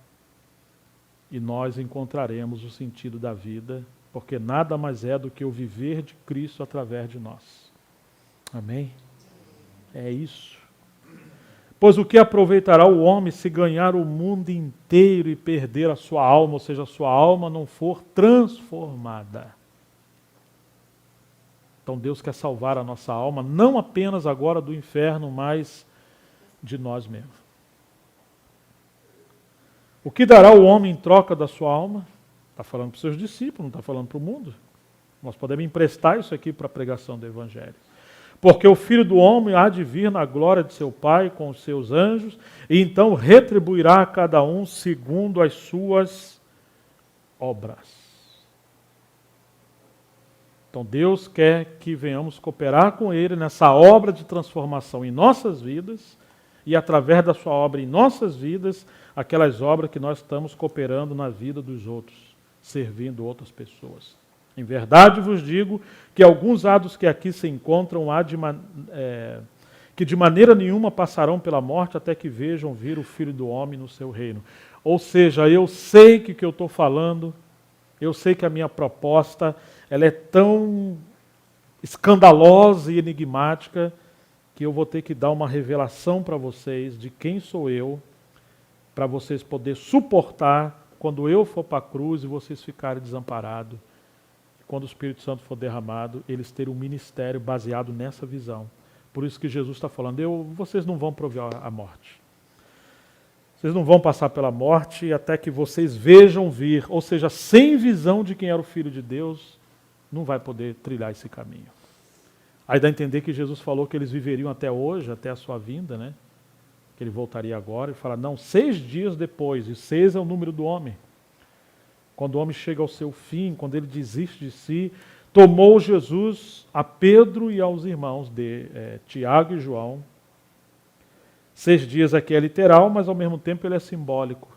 e nós encontraremos o sentido da vida, porque nada mais é do que o viver de Cristo através de nós. Amém? É isso. Pois o que aproveitará o homem se ganhar o mundo inteiro e perder a sua alma, ou seja, a sua alma não for transformada? Então Deus quer salvar a nossa alma, não apenas agora do inferno, mas de nós mesmos. O que dará o homem em troca da sua alma? Está falando para os seus discípulos, não está falando para o mundo. Nós podemos emprestar isso aqui para a pregação do Evangelho. Porque o Filho do Homem há de vir na glória de seu Pai com os seus anjos, e então retribuirá a cada um segundo as suas obras. Então Deus quer que venhamos cooperar com Ele nessa obra de transformação em nossas vidas, e através da sua obra em nossas vidas, aquelas obras que nós estamos cooperando na vida dos outros, servindo outras pessoas. Em verdade vos digo que alguns atos que aqui se encontram que de maneira nenhuma passarão pela morte até que vejam vir o Filho do Homem no seu reino. Ou seja, eu sei que o que eu estou falando, eu sei que a minha proposta ela é tão escandalosa e enigmática que eu vou ter que dar uma revelação para vocês de quem sou eu, para vocês poderem suportar quando eu for para a cruz e vocês ficarem desamparados. Quando o Espírito Santo for derramado, eles terem um ministério baseado nessa visão. Por isso que Jesus está falando, vocês não vão provar a morte. Vocês não vão passar pela morte até que vocês vejam vir. Ou seja, sem visão de quem era o Filho de Deus, não vai poder trilhar esse caminho. Aí dá a entender que Jesus falou que eles viveriam até hoje, até a sua vinda, né? Que ele voltaria agora e fala, não, 6 dias depois, e 6 é o número do homem. Quando o homem chega ao seu fim, quando ele desiste de si, tomou Jesus a Pedro e aos irmãos de Tiago e João. 6 dias aqui é literal, mas ao mesmo tempo ele é simbólico.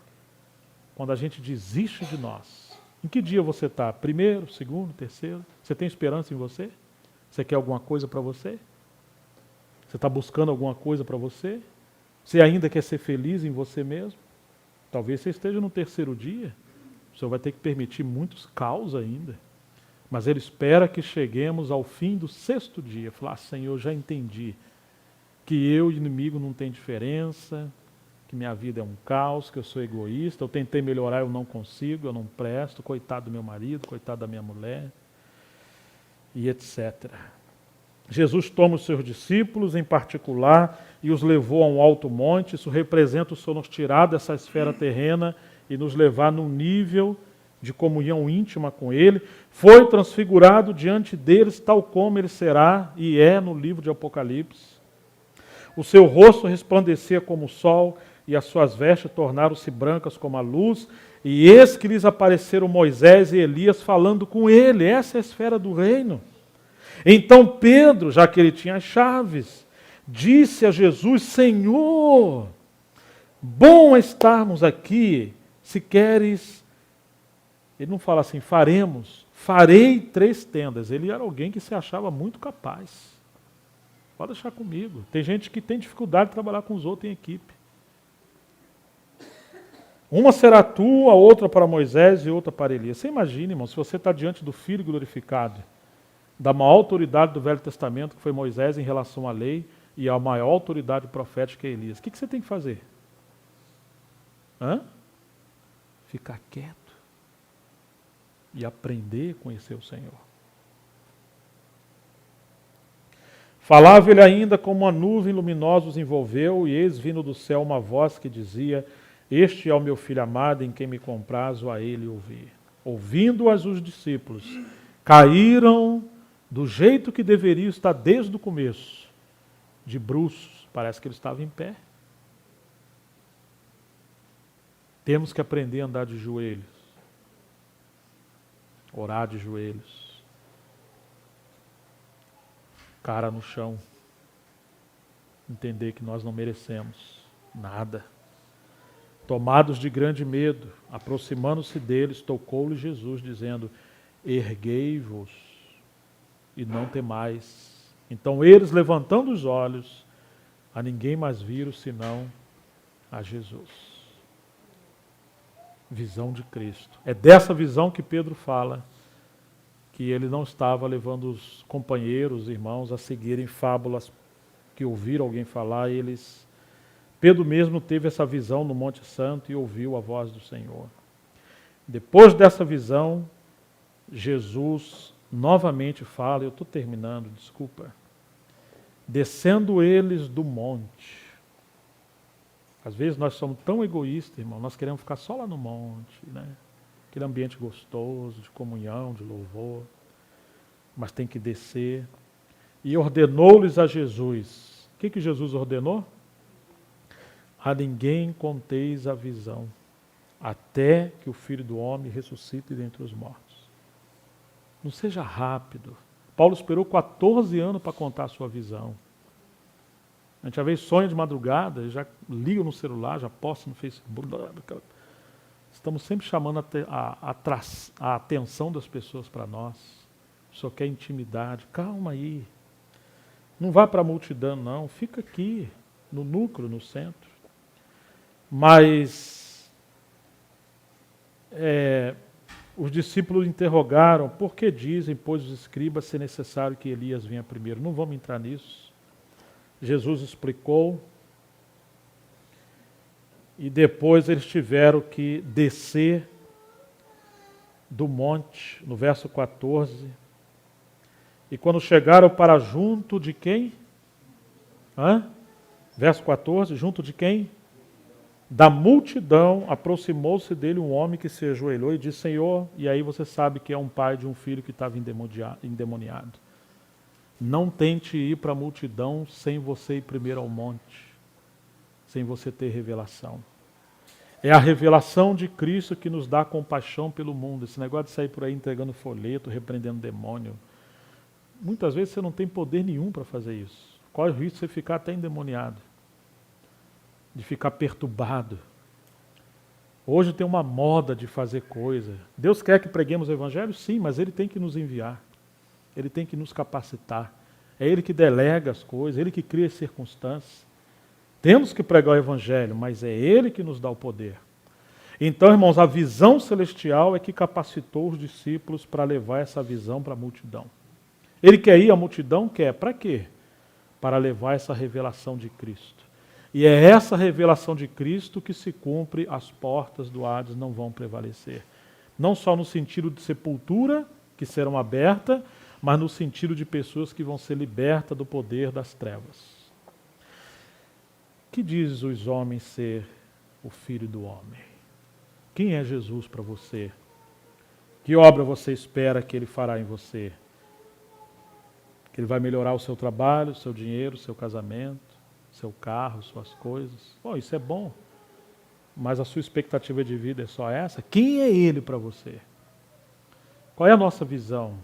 Quando a gente desiste de nós. Em que dia você está? 1º, 2º, 3º? Você tem esperança em você? Você quer alguma coisa para você? Você está buscando alguma coisa para você? Você ainda quer ser feliz em você mesmo? Talvez você esteja no 3º dia. O Senhor vai ter que permitir muitos caos ainda. Mas Ele espera que cheguemos ao fim do 6º dia. Falar, Senhor, já entendi que eu e o inimigo não tem diferença, que minha vida é um caos, que eu sou egoísta, eu tentei melhorar, eu não consigo, eu não presto, coitado do meu marido, coitado da minha mulher, e etc. Jesus toma os seus discípulos em particular e os levou a um alto monte. Isso representa o Senhor nos tirar dessa esfera terrena e nos levar num nível de comunhão íntima com Ele. Foi transfigurado diante deles, tal como Ele será e é no livro de Apocalipse. O seu rosto resplandecia como o sol e as suas vestes tornaram-se brancas como a luz. E eis que lhes apareceram Moisés e Elias falando com Ele. Essa é a esfera do reino. Então Pedro, já que ele tinha as chaves, disse a Jesus, Senhor, bom é estarmos aqui, se queres... Ele não fala assim, farei 3 tendas. Ele era alguém que se achava muito capaz. Pode deixar comigo. Tem gente que tem dificuldade de trabalhar com os outros em equipe. Uma será tua, a outra para Moisés e outra para Elias. Você imagina, irmão, se você está diante do Filho glorificado, da maior autoridade do Velho Testamento, que foi Moisés em relação à lei, e a maior autoridade profética que é Elias. O que você tem que fazer? Ficar quieto e aprender a conhecer o Senhor. Falava ele ainda como uma nuvem luminosa os envolveu, e eis vindo do céu uma voz que dizia, este é o meu Filho amado, em quem me comprazo a ele ouvir. Ouvindo-as os discípulos, caíram do jeito que deveriam estar desde o começo, de bruços. Parece que ele estava em pé. Temos que aprender a andar de joelhos, orar de joelhos, cara no chão, entender que nós não merecemos nada. Tomados de grande medo, aproximando-se deles, tocou-lhe Jesus, dizendo, erguei-vos e não temais. Então eles, levantando os olhos, a ninguém mais viram senão a Jesus. Visão de Cristo. É dessa visão que Pedro fala, que ele não estava levando os companheiros, os irmãos, a seguirem fábulas que ouviram alguém falar. Pedro mesmo teve essa visão no Monte Santo e ouviu a voz do Senhor. Depois dessa visão, Jesus novamente fala, eu estou terminando, desculpa. Descendo eles do monte. Às vezes nós somos tão egoístas, irmão, nós queremos ficar só lá no monte, né? Aquele ambiente gostoso, de comunhão, de louvor. Mas tem que descer. E ordenou-lhes a Jesus. O que Jesus ordenou? A ninguém conteis a visão, até que o Filho do Homem ressuscite dentre os mortos. Não seja rápido. Paulo esperou 14 anos para contar a sua visão. A gente às vezes sonha de madrugada, já liga no celular, já posta no Facebook. Estamos sempre chamando a atenção das pessoas para nós. Só quer intimidade. Calma aí. Não vá para a multidão, não. Fica aqui, no núcleo, no centro. Mas os discípulos interrogaram, por que dizem, pois os escribas, ser necessário que Elias venha primeiro? Não vamos entrar nisso. Jesus explicou. E depois eles tiveram que descer do monte, no verso 14. E quando chegaram para junto de quem? Verso 14, junto de quem? Da multidão, aproximou-se dele um homem que se ajoelhou e disse, Senhor, e aí você sabe que é um pai de um filho que estava endemoniado. Não tente ir para a multidão sem você ir primeiro ao monte, sem você ter revelação. É a revelação de Cristo que nos dá compaixão pelo mundo. Esse negócio de sair por aí entregando folheto, repreendendo demônio. Muitas vezes você não tem poder nenhum para fazer isso. Corre o risco de você ficar até endemoniado, de ficar perturbado. Hoje tem uma moda de fazer coisa. Deus quer que preguemos o Evangelho? Sim, mas Ele tem que nos enviar. Ele tem que nos capacitar. É Ele que delega as coisas, Ele que cria as circunstâncias. Temos que pregar o Evangelho, mas é Ele que nos dá o poder. Então, irmãos, a visão celestial é que capacitou os discípulos para levar essa visão para a multidão. Ele quer ir à multidão? Quer. Para quê? Para levar essa revelação de Cristo. E é essa revelação de Cristo que se cumpre, as portas do Hades não vão prevalecer. Não só no sentido de sepultura, que serão abertas, mas no sentido de pessoas que vão ser libertas do poder das trevas. Que diz os homens ser o Filho do Homem? Quem é Jesus para você? Que obra você espera que Ele fará em você? Que Ele vai melhorar o seu trabalho, o seu dinheiro, o seu casamento, seu carro, suas coisas? Bom, isso é bom. Mas a sua expectativa de vida é só essa? Quem é Ele para você? Qual é a nossa visão?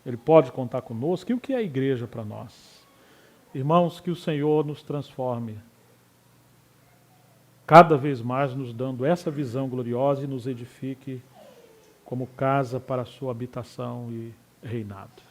Ele pode contar conosco? E o que é a igreja para nós? Irmãos, que o Senhor nos transforme cada vez mais, nos dando essa visão gloriosa e nos edifique como casa para a sua habitação e reinado.